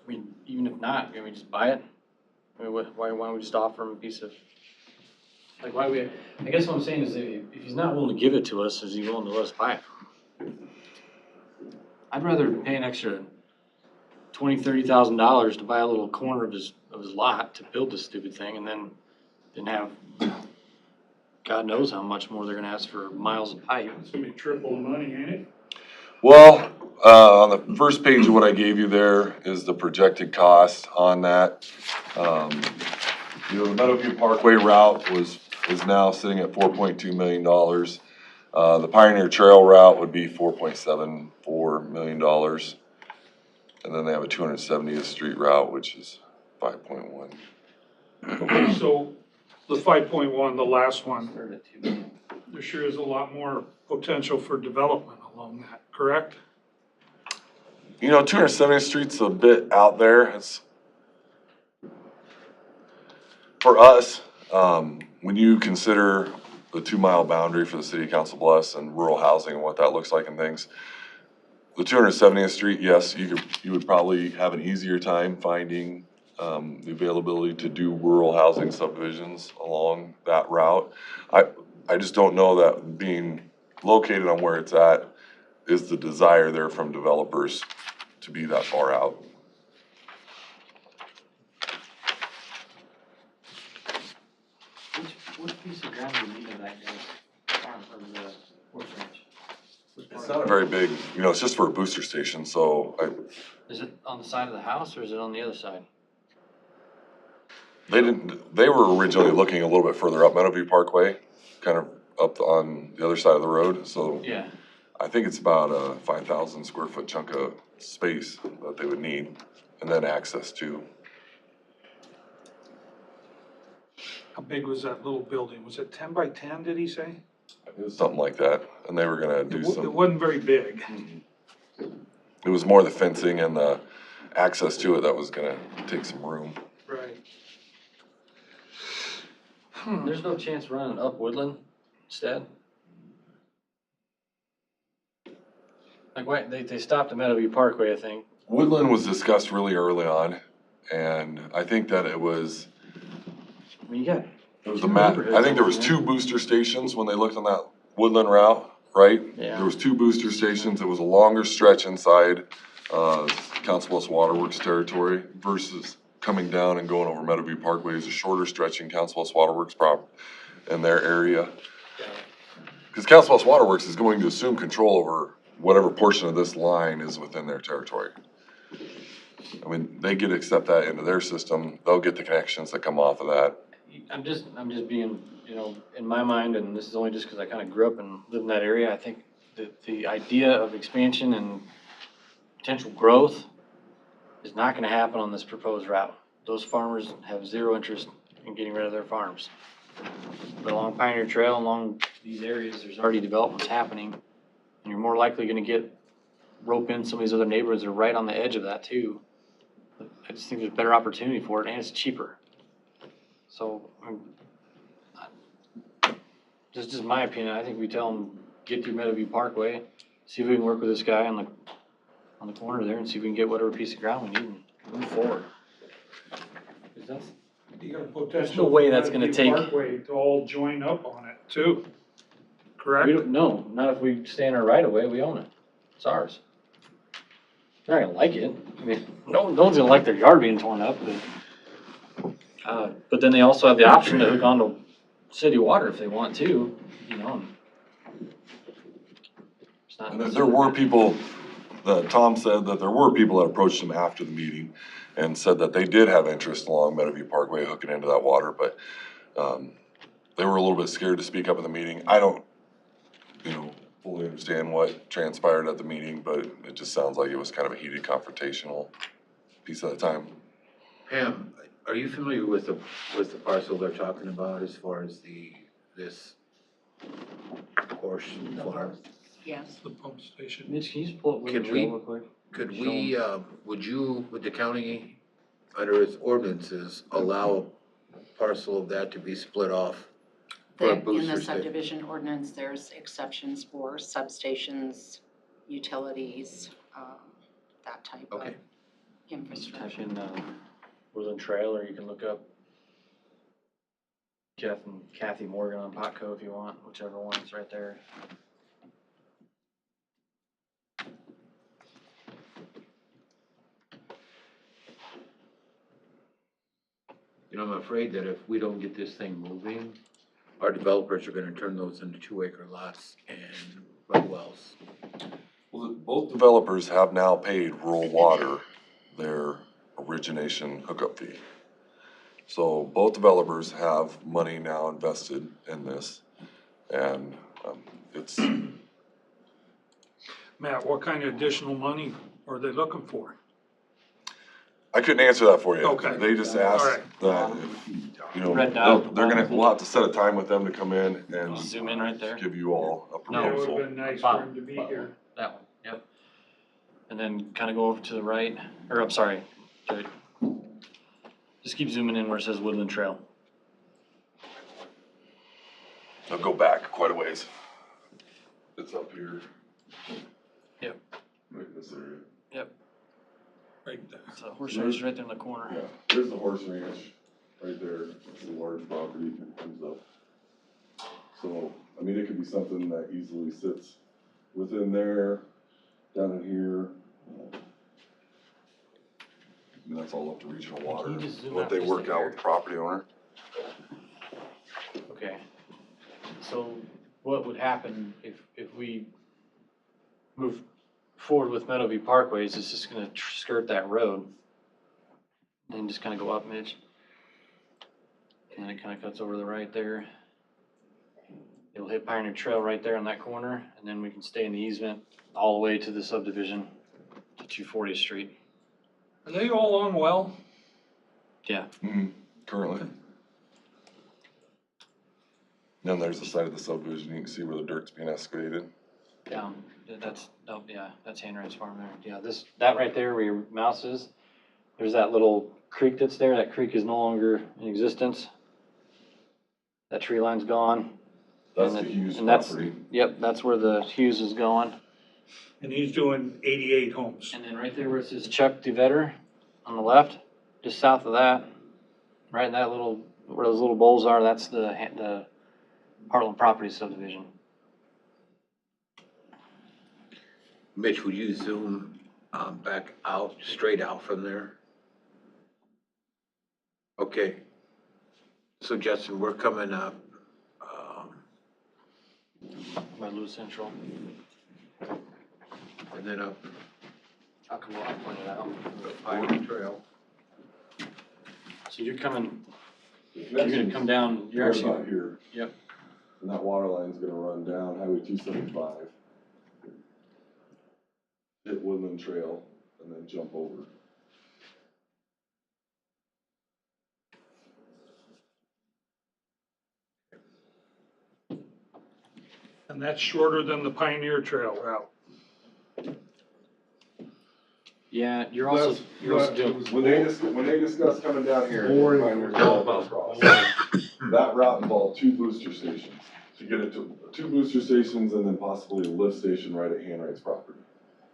I mean, even if not, can we just buy it? I mean, why don't we just offer him a piece of, like, I guess what I'm saying is if he's not willing to give it to us, is he willing to let us buy it? I'd rather pay an extra $20,000-$30,000 to buy a little corner of his lot to build this stupid thing, and then have God knows how much more they're gonna ask for miles of pipe. It's gonna be triple the money, ain't it? Well, on the first page of what I gave you there is the projected cost on that. The Meadowview Parkway route is now sitting at $4.2 million. The Pioneer Trail route would be $4.74 million. And then they have a 270th Street route, which is 5.1. So the 5.1, the last one, there sure is a lot more potential for development along that, correct? 270th Street's a bit out there. It's for us, when you consider the 2-mile boundary for the city of Council Bluffs and rural housing and what that looks like and things, the 270th Street, yes, you would probably have an easier time finding the availability to do rural housing subdivisions along that route. I just don't know that being located on where it's at is the desire there from developers to be that far out. Which piece of ground do you need of that guy's farm from the horse ranch? It's not a very big, it's just for a booster station, so Is it on the side of the house or is it on the other side? they were originally looking a little bit further up Meadowview Parkway, kind of up on the other side of the road, so. Yeah. I think it's about a 5,000 square foot chunk of space that they would need, and then access to. How big was that little building? Was it 10 by 10, did he say? It was something like that, and they were gonna do It some, wasn't very big. it was more the fencing and the access to it that was gonna take some room. Right. There's no chance running up Woodland instead? Like, why, they stopped at Meadowview Parkway, I think. Woodland was discussed really early on, and I think that it was, I mean, you got I think there was 2 booster stations when they looked on that Woodland route, right? Yeah. There was 2 booster stations. It was a longer stretch inside, Council Bluffs Waterworks territory versus coming down and going over Meadowview Parkway is a shorter stretch in Council Bluffs Waterworks in their area. Because Council Bluffs Waterworks is going to assume control over whatever portion of this line is within their territory. I mean, they get to accept that into their system. They'll get the connections that come off of that. I'm just being, in my mind, and this is only just because I kind of grew up and lived in that area, I think that the idea of expansion and potential growth is not gonna happen on this proposed route. Those farmers have zero interest in getting rid of their farms. But along Pioneer Trail, along these areas, there's already developments happening, and you're more likely gonna rope in some of these other neighborhoods that are right on the edge of that too. But I just think there's better opportunity for it, and it's cheaper. So, just my opinion, I think we tell them, get through Meadowview Parkway, see if we can work with this guy on the corner there and see if we can get whatever piece of ground we need and move forward. 'Cause that's, You got a potential. no way that's gonna Meadowview take- Parkway to all join up on it too, correct? we don't, no, not if we stay in our right of way, we own it. It's ours. They're not gonna like it. I mean, no one's gonna like their yard being torn up, but then they also have the option to hook onto city water if they want to, It's not And there were people, Tom said that there were people that approached him after the meeting and said that they did have interest along Meadowview Parkway hooking into that water, but, they were a little bit scared to speak up in the meeting. I don't, fully understand what transpired at the meeting, but it just sounds like it was kind of a heated confrontational piece at the time. Pam, are you familiar with the parcel they're talking about as far as this horse farm? Yes. The pump station. Mitch, can you just pull up Can Williams we- Road real quick? Could Show we, 'em. would the county, under its ordinances, allow a parcel of that to be split off for a In booster the station? subdivision ordinance, there's exceptions for substations, utilities, that type of Okay. infrastructure. Type in, Woodland Trail, or you can look up Jeff and Kathy Morgan on Potco if you want, whichever one is right there. I'm afraid that if we don't get this thing moving, our developers are gonna turn those into 2-acre lots and run wells. Well, both developers have now paid rural water their origination hookup fee. So both developers have money now invested in this, and, it's, Matt, what kind of additional money are they looking for? I couldn't answer that for you. Okay. They just asked All that, Red dot. we'll have to set a time with them to come in and Zoom in right there. give you all a No. It would've proposal. been nice for him to be here. That one, yep. And then kind of go over to the right, or I'm sorry, just keep zooming in where it says Woodland Trail. They'll go back quite a ways. It's up here. Yep. Right in this area. Yep. Right there. So horse ranch is right there in the corner. Yeah, there's the horse ranch, right there, it's a large property that comes up. So, I mean, it could be something that easily sits within there, down in here. I mean, that's all up to regional water, you just zoom what out they just work a out hair? with the property owner. Okay. So what would happen if we move forward with Meadowview Parkway is it's just gonna skirt that road. And just kinda go up, Mitch. And then it kinda cuts over to the right there. It'll hit Pioneer Trail right there on that corner, and then we can stay in the easement all the way to the subdivision to 240th Street. Are they all on well? Yeah. Currently. Then there's the side of the subdivision, you can see where the dirt's being excavated. Down, that's Handwright's farm there. Yeah, that right there where your mouse is, there's that little creek that's there. That creek is no longer in existence. That tree line's gone. That's And the it- Hughes and that's- property. Yep, that's where the Hughes is going. And he's doing 88 homes. And then right there where it says Chuck DeVetter on the left, just south of that, right in that little, where those little bowls are, that's the Heartland Property subdivision. Mitch, would you zoom, back out, straight out from there? Okay. So Justin, we're coming up, By Lewis Central. and then up I'll come up, I'll point it out. Pioneer Trail. So you're gonna come down, you're Right actually, about here. Yep. And that water line's gonna run down Highway 275, hit Woodland Trail, and then jump over. And that's shorter than the Pioneer Trail route. yeah, you're also doing. When they discussed coming down here, Boring. Pioneer Trail across, that route involved 2 booster stations. To get it to 2 booster stations and then possibly a lift station right at Handwright's property.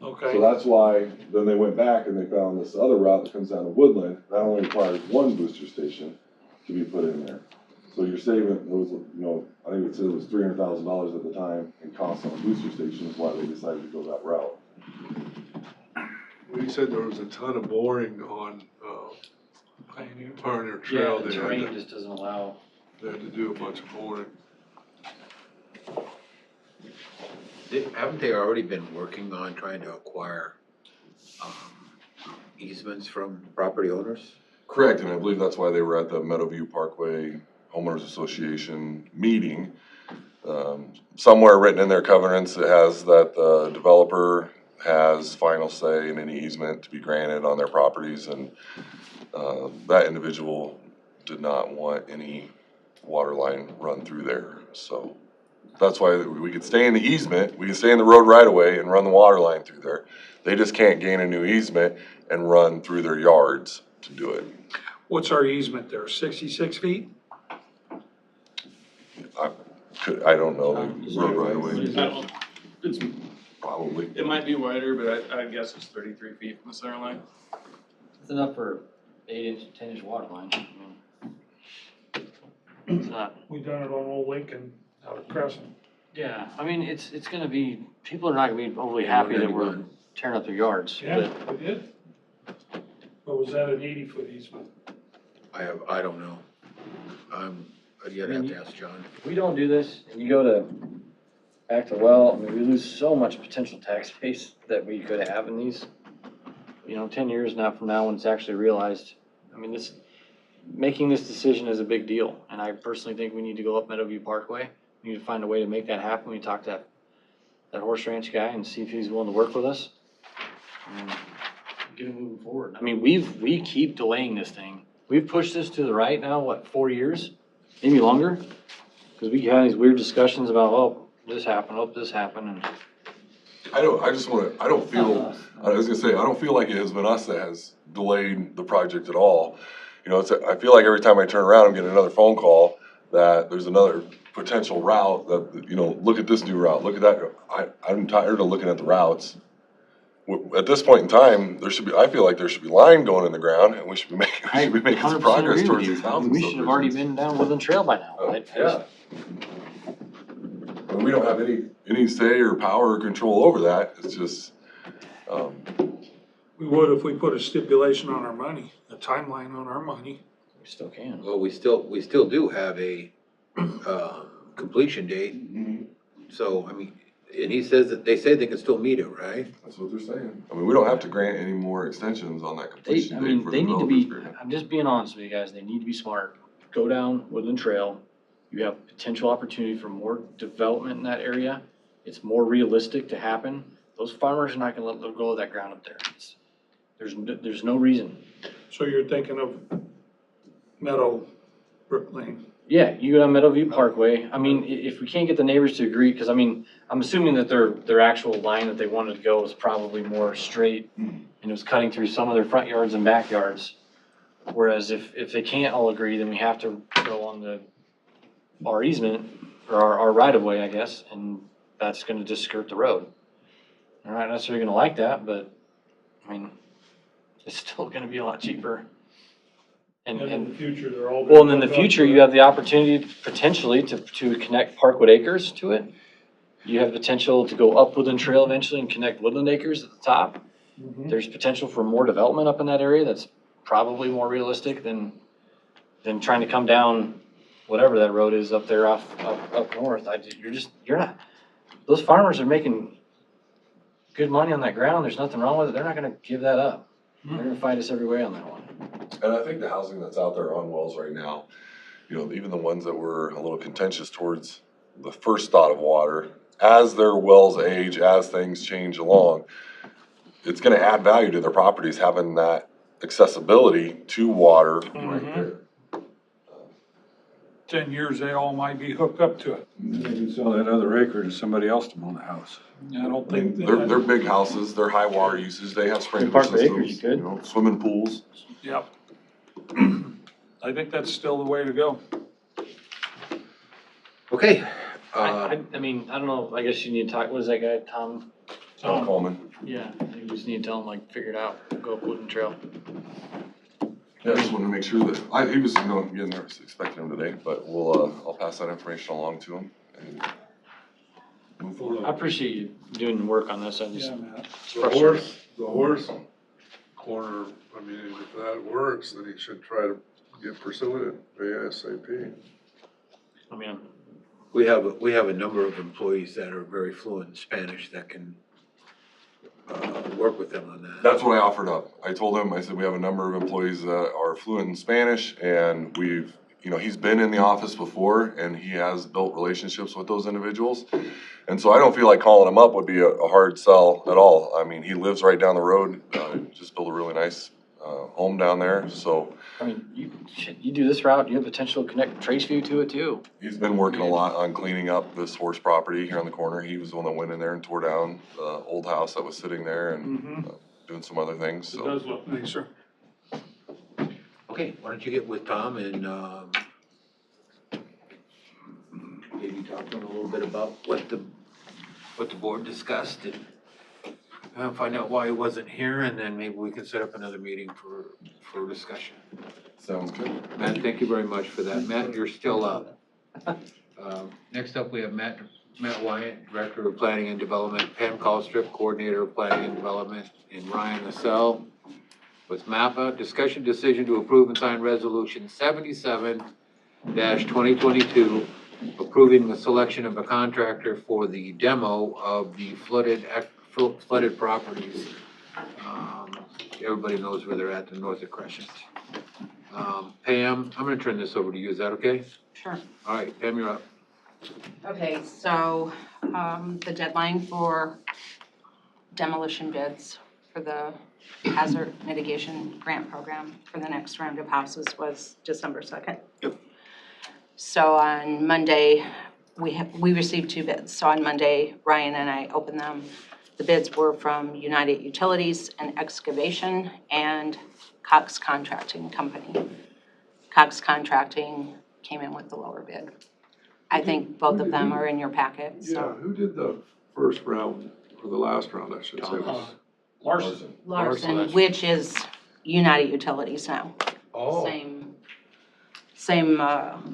Okay. So that's why, then they went back and they found this other route that comes down to Woodland, that only requires 1 booster station to be put in there. So you're saving, it was, I think it said it was $300,000 at the time in costs on booster stations, why they decided to go that route. We said there was a ton of boring on, Pioneer Yeah, Trail. the They terrain had just doesn't allow. to do a bunch of boring. Haven't they already been working on trying to acquire, easements from property owners? Correct, and I believe that's why they were at the Meadowview Parkway Homeowners Association meeting. Somewhere written in their covenants, it has that the developer has final say in any easement to be granted on their properties, and that individual did not want any water line run through there, so that's why we could stay in the easement, we could stay in the road right away and run the water line through there. They just can't gain a new easement and run through their yards to do it. What's our easement there, 66 feet? I don't know, the road right away, It's, probably. it might be wider, but I guess it's 33 feet from the center line. It's enough for 8-inch, 10-inch water line. I mean, it's not. We done it on Old Lincoln out of Crescent. Yeah, I mean, it's gonna be, people are not gonna be overly happy that we're tearing up their yards. Yeah, we did. Or was that an 80-foot easement? I don't know. You'd have to ask John. If we don't do this, and you go to, back to well, I mean, we lose so much potential tax base that we could have in these. 10 years now from now, when it's actually realized, I mean, making this decision is a big deal. And I personally think we need to go up Meadowview Parkway. We need to find a way to make that happen. We talk to that horse ranch guy and see if he's willing to work with us. And get it moving forward. I mean, we keep delaying this thing. We've pushed this to the right now, 4 years? Maybe longer? Because we had these weird discussions about, this happened, and. I don't feel like it has been us that has delayed the project at all. I feel like every time I turn around, I'm getting another phone call that there's another potential route that, look at this new route, look at that. I'm tired of looking at the routes. At this point in time, I feel like there should be line going in the ground, and we should be making some progress towards these houses. We should have already been down Woodland Trail by now. Yeah. I mean, we don't have any say or power or control over that, it's just, We would if we put a stipulation on our money, a timeline on our money. We still can. Well, we still do have a, completion date. So, I mean, and he says that, they say they can still meet it, right? that's what they're saying. I mean, we don't have to grant any more extensions on that completion date for the They need to developers be, agreement. I'm just being honest with you guys, they need to be smart. Go down Woodland Trail. You have potential opportunity for more development in that area. It's more realistic to happen. Those farmers are not gonna let go of that ground up there. There's no reason. So you're thinking of Meadow Brook Lane? Yeah, you go down Meadowview Parkway. I mean, if we can't get the neighbors to agree, because I mean, I'm assuming that their actual line that they wanted to go was probably more straight and it was cutting through some of their front yards and backyards. Whereas if they can't all agree, then we have to go on our easement or our right of way, I guess, and that's gonna just skirt the road. They're not necessarily gonna like that, but I mean, it's still gonna be a lot cheaper. And in the future, they're all. Well, and in the future, you have the opportunity potentially to connect Parkwood Acres to it. You have potential to go up Woodland Trail eventually and connect Woodland Acres at the top. There's potential for more development up in that area that's probably more realistic than trying to come down whatever that road is up there up north. You're not, those farmers are making good money on that ground. There's nothing wrong with it. They're not gonna give that up. They're gonna fight us every way on that one. And I think the housing that's out there on wells right now, you know, even the ones that were a little contentious towards the first thought of water, as their wells age, as things change along, it's gonna add value to their properties, having that accessibility to water right there. 10 years, they all might be hooked up to it. Maybe sell that other acre to somebody else to own a house. I don't think They're big houses, they're high water usage, they have sprinkler Park Acres, you systems, could. you know, swimming pools. Yep. I think that's still the way to go. Okay. I mean, I don't know, I guess you need to talk, what is that guy, Tom? Tom Coleman. Yeah, you just need to tell him, like, figure it out, go up Woodland Trail. Yeah, I just wanted to make sure that, he was, you know, getting there, expecting him today, but I'll pass that information along to him and move forward. I appreciate you doing the work on this, I just. Yeah, Matt. The horse corner, I mean, if that works, then he should try to get pursuing it ASAP. I mean, We have a number of employees that are very fluent in Spanish that can work with them on that. That's what I offered up. I told him, I said, we have a number of employees that are fluent in Spanish and we've, you know, he's been in the office before and he has built relationships with those individuals. And so I don't feel like calling him up would be a hard sell at all. I mean, he lives right down the road, just built a really nice home down there, so. I mean, you do this route, you have potential to connect Traceview to it too. He's been working a lot on cleaning up this horse property here on the corner. He was the one that went in there and tore down the old house that was sitting there and doing some other things, It so. does look nicer. Okay, why don't you get with Tom and maybe talk to him a little bit about what the board discussed and find out why he wasn't here, and then maybe we can set up another meeting for discussion. Sounds good. Matt, thank you very much for that. Matt, you're still up. Next up, we have Matt Wyatt, Director of Planning and Development, Pam Colstrip, Coordinator of Planning and Development, and Ryan Lassell with MAPPA. Discussion decision to approve and sign Resolution 77-2022, approving the selection of a contractor for the demo of the flooded properties. Everybody knows where they're at, the north of Crescent. Pam, I'm gonna turn this over to you, is that okay? Sure. All right, Pam, you're up. Okay, so, the deadline for demolition bids for the hazard mitigation grant program for the next round of houses was December 2nd. Yep. So on Monday, we received 2 bids. So on Monday, Ryan and I opened them. The bids were from United Utilities and Excavation and Cox Contracting Company. Cox Contracting came in with the lower bid. I think both of them are in your packet, Yeah, so. who did the first round, or the last round, I should say? Larson. Larson, which is United Utilities now. Oh. Same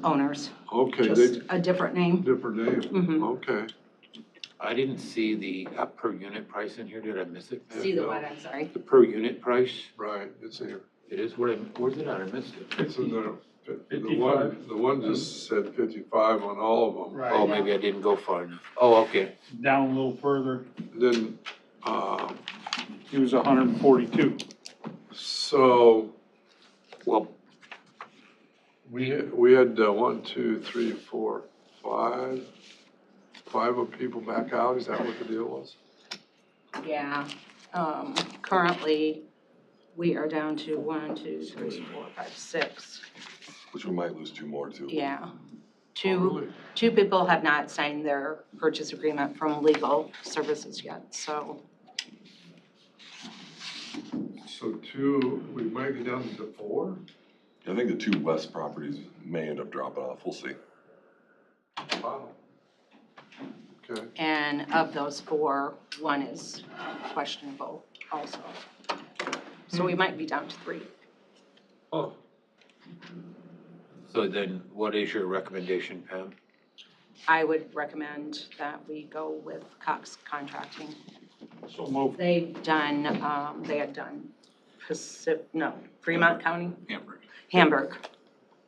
owners, Okay, just a different name. different name, Mhm. okay. I didn't see the per unit price in here, did I miss it? See the what, I'm sorry? The per unit price, Right, it's here. it is, where's it at, I missed it. It's in there. The 55. one just said 55 on all of them. Right. Oh, maybe I didn't go far enough. Oh, okay. Down a little further, Then, he was 142. so Well, we had 1, 2, 3, 4, 5 of people back out, is that what the deal was? Yeah, currently, we are down to 1, 2, 3, 4, 5, 6. Which we might lose 2 more too. Yeah. Oh, Two people have not signed their purchase agreement from legal services yet, so. So 2, we might get down to 4? I think the 2 west properties may end up dropping off, we'll see. Wow. Okay. And of those 4, 1 is questionable also. So we might be down to 3. Oh, so then what is your recommendation, Pam? I would recommend that we go with Cox Contracting. So move. They had done Fremont County? Hamburg.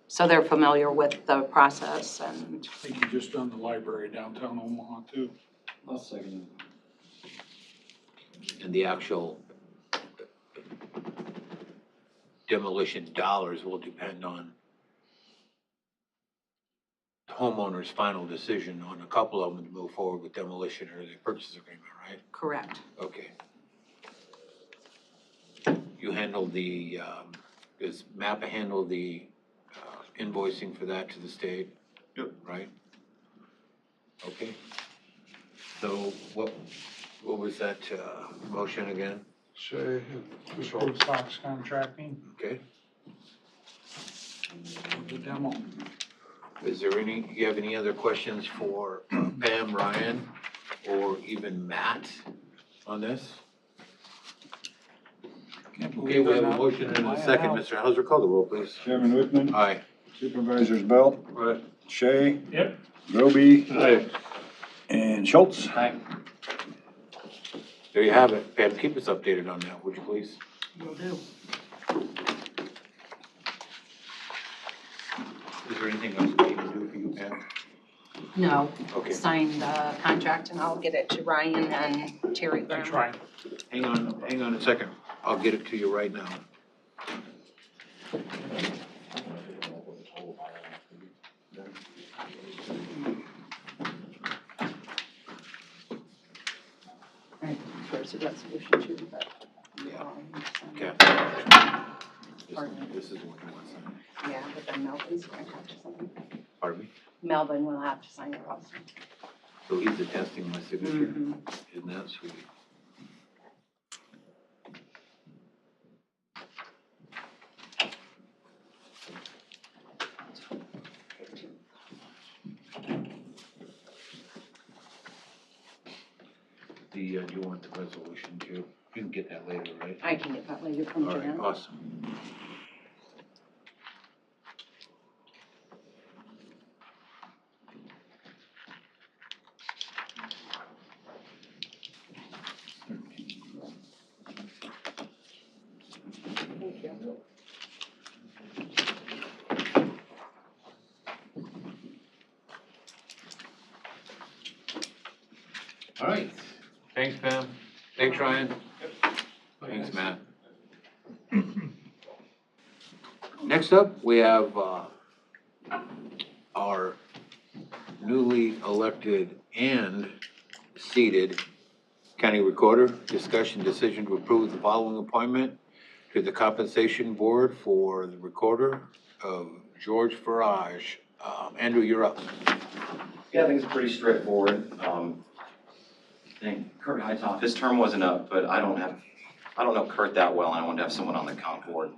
So they're familiar with the process and. I think you just done the library downtown Omaha too. I'll second And the actual demolition dollars will depend on the homeowner's final decision on a couple of them to move forward with demolition or the purchase agreement, right? Correct. Okay. You handle the, does MAPPA handle the invoicing for that to the state? Yep. Right? Okay. So what was that motion again? Shay and Schultz. Approve Cox Contracting, Okay. the demo. Is there you have any other questions for Pam, Ryan, or even Matt on this? Okay, we have a motion and a second. Mr. Hauser, call the roll, please. Chairman Whitman, Aye. Supervisors Belt, Right. Shay, Yep. Roby, Aye. and Schultz. Aye. There you have it. Pam, keep us updated on that, would you please? Will do. Is there anything else we need to do for you, Pam? No. Okay. Sign the contract and I'll get it to Ryan and Terry Graham. That's right. Hang on a second. I'll get it to you right now. There's a resolution too, but. Yeah. Okay. Okay. This is what you want to sign. Yeah, but then Melvin's going to have to sign. Pardon me? Melvin will have to sign it also. So he's attesting my signature? Mhm. Isn't that sweet? Do you want the resolution too? You can get that later, right? I can get that later from All right, Jan. awesome. Thank you. All right. Thanks, Pam. Thanks, Ryan. Thanks, Matt. Next up, we have our newly elected and seated county recorder. Discussion decision to approve the following appointment to the compensation board for the recorder of George Farage. Andrew, you're up. Yeah, I think it's pretty straightforward. I think Kurt Heithoff, his term wasn't up, but I don't know Kurt that well, and I wanted to have someone on the comp board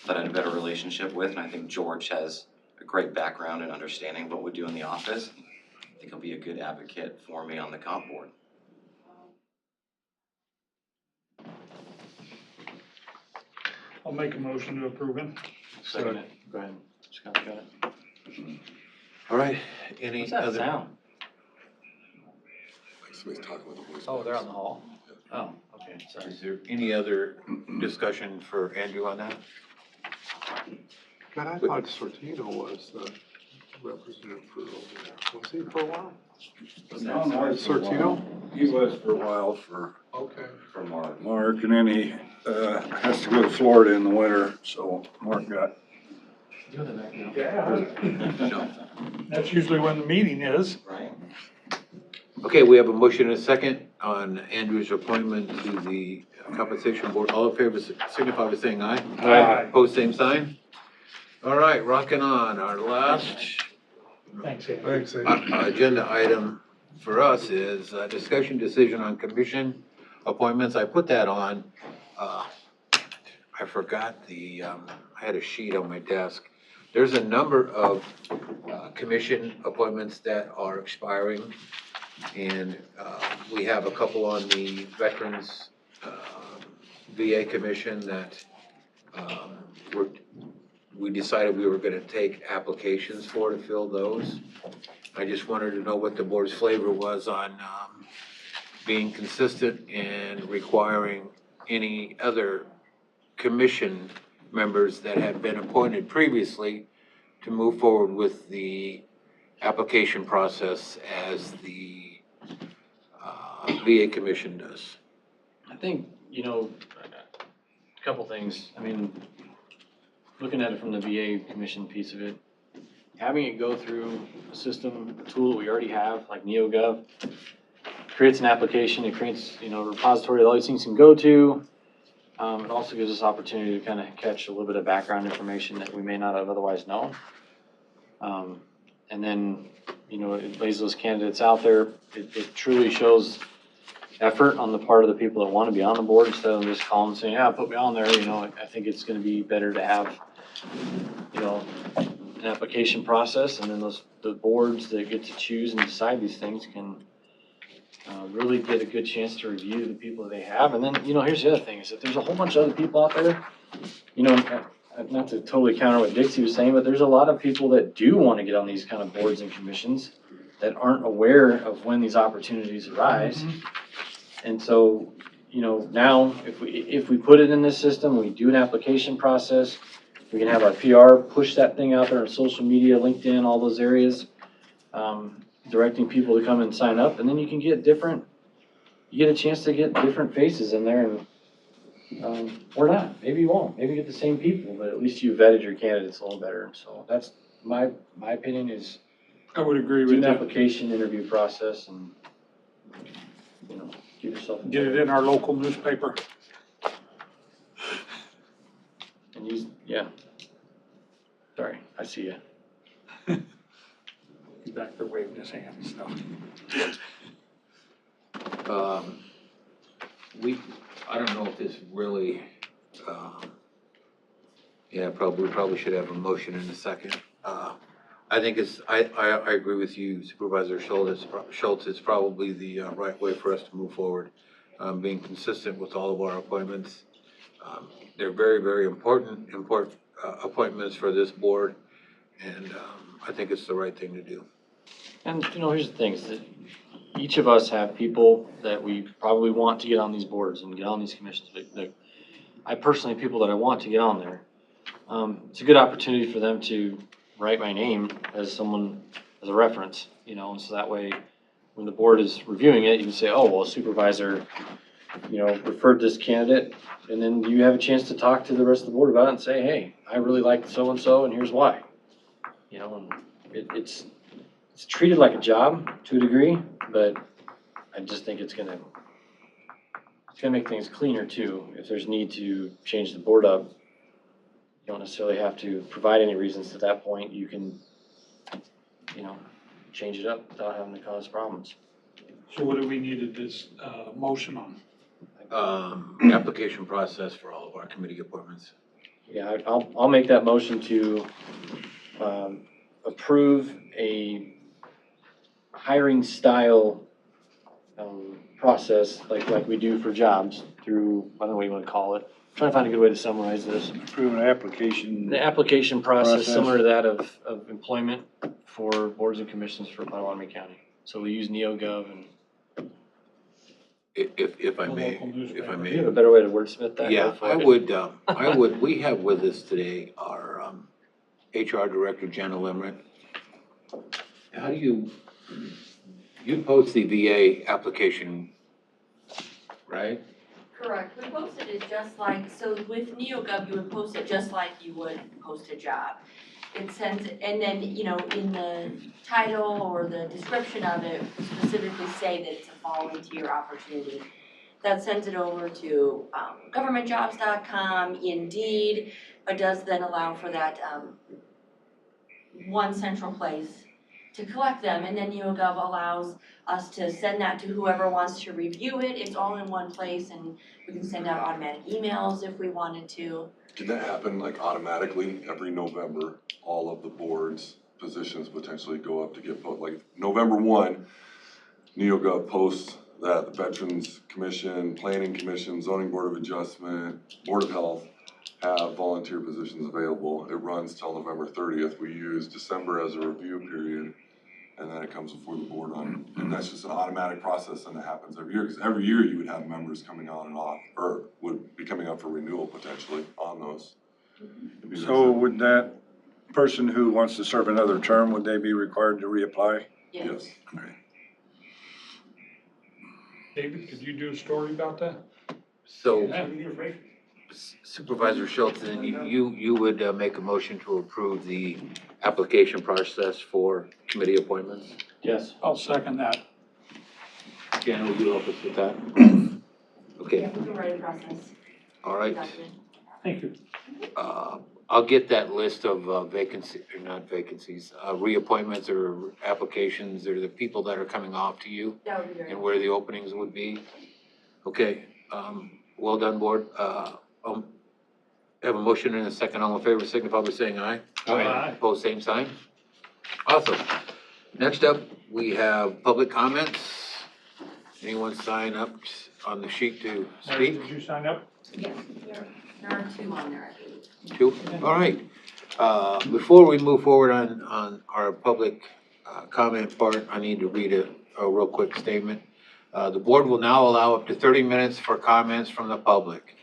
that I had a better relationship with, and I think George has a great background and understanding of what we do in the office. I think he'll be a good advocate for me on the comp board. I'll make a motion to approve him. Second it. Go ahead. Scott got it. All right, any What's that other? sound? Like somebody's talking with a voice. Oh, they're on the hall? Oh, okay, sorry. Is there any other discussion for Andrew on that? God, I thought Sortino was the representative for over there. Was he for a while? Sortino? He was for a while for Okay. For Mark. Mark, and then he, has to go to Florida in the winter, so Mark got. You're the back now. Yeah. That's usually when the meeting is. Right. Okay, we have a motion and a second on Andrew's appointment to the compensation board. All in favor, signify by saying aye. Aye. Pose same sign. All right, rocking on. Our last Thanks, Andy. Thanks, Andy. agenda item for us is a discussion decision on commission appointments. I put that on. I forgot I had a sheet on my desk. There's a number of commission appointments that are expiring. And we have a couple on the Veterans VA Commission that we decided we were gonna take applications for to fill those. I just wanted to know what the board's flavor was on being consistent and requiring any other commission members that had been appointed previously to move forward with the application process as the VA commission does. I think, a couple things. I mean, looking at it from the VA commission piece of it, having it go through a system, a tool that we already have, like NeoGov, creates an application, it creates, a repository that all these things can go to. It also gives us opportunity to kind of catch a little bit of background information that we may not have otherwise known. And then, it lays those candidates out there. It truly shows effort on the part of the people that want to be on the board instead of just calling and saying, yeah, put me on there. I think it's going to be better to have, an application process, and then the boards that get to choose and decide these things can really get a good chance to review the people that they have. And then, here's the other thing, is that there's a whole bunch of other people out there, not to totally counter what Dixie was saying, but there's a lot of people that do want to get on these kind of boards and commissions that aren't aware of when these opportunities arise. And so, now if we put it in this system, we do an application process, we can have our PR push that thing out there on social media, LinkedIn, all those areas, directing people to come and sign up, and then you get a chance to get different faces in there, and or not. Maybe you won't. Maybe you get the same people, but at least you vetted your candidates a little better. So that's my opinion is. I would agree Do with an you. application interview process and, give yourself. Get it in our local newspaper. And use, yeah. Sorry, I see you. He's back there waving his hand, so. I don't know if this really, we probably should have a motion in a second. I think I agree with you, Supervisor Schultz, it's probably the right way for us to move forward, being consistent with all of our appointments. They're very, very important appointments for this board, and I think it's the right thing to do. And, here's the thing, is that each of us have people that we probably want to get on these boards and get on these commissions. I personally have people that I want to get on there. It's a good opportunity for them to write my name as a reference, and so that way, when the board is reviewing it, you can say, oh, well, supervisor, referred this candidate, and then you have a chance to talk to the rest of the board about it and say, hey, I really like so-and-so, and here's why. And it's treated like a job to a degree, but I just think it's gonna make things cleaner too. If there's need to change the board up, you don't necessarily have to provide any reasons at that point. You can, change it up without having to cause problems. So what do we need this motion on? Application process for all of our committee appointments. Yeah, I'll make that motion to approve a hiring style process like we do for jobs through, I don't know what you want to call it. I'm trying to find a good way to summarize this. Approve an application. The application process similar to that of employment for boards and commissions for Potawatomi County. So we use NeoGov and. If I may. You have a better way to wordsmith that? Yeah, I would, we have with us today our HR Director, Jenna Limerick. How do you post the VA application, right? Correct. We posted it just like, so with NeoGov, you would post it just like you would post a job. It sends, and then, in the title or the description of it, specifically say that it's a volunteer opportunity. That sends it over to governmentjobs.com, Indeed, but does then allow for that one central place to collect them, and then NeoGov allows us to send that to whoever wants to review it. It's all in one place, and we can send out automatic emails if we wanted to. Can that happen automatically every November? All of the board's positions potentially go up to get voted. November 1, NeoGov posts that the Veterans Commission, Planning Commission, Zoning Board of Adjustment, Board of Health have volunteer positions available. It runs till November 30th. We use December as a review period, and then it comes before the board on, and that's just an automatic process and it happens every year, because every year you would have members coming on and off, or would be coming up for renewal potentially on those. So would that person who wants to serve another term, would they be required to reapply? Yes. Okay. David, could you do a story about that? So Supervisor Schultz, then you would make a motion to approve the application process for committee appointments? Yes. I'll second that. Jan, will you help us with that? Okay, Yeah, we can write a process. all right. document. Thank you. I'll get that list of vacancies, or not vacancies, reappointments or applications, or the people that are coming off to you That would be great. and where the openings would be. Okay, well done, board. Have a motion and a second. All in favor, signify by saying aye. Aye. Opposed, same sign. Awesome. Next up, we have public comments. Anyone sign up on the sheet to Mary, speak? did you sign up? Yes, there are two on there, I believe. Two? All right. Before we move forward on our public comment part, I need to read a real quick statement. The board will now allow up to 30 minutes for comments from the public.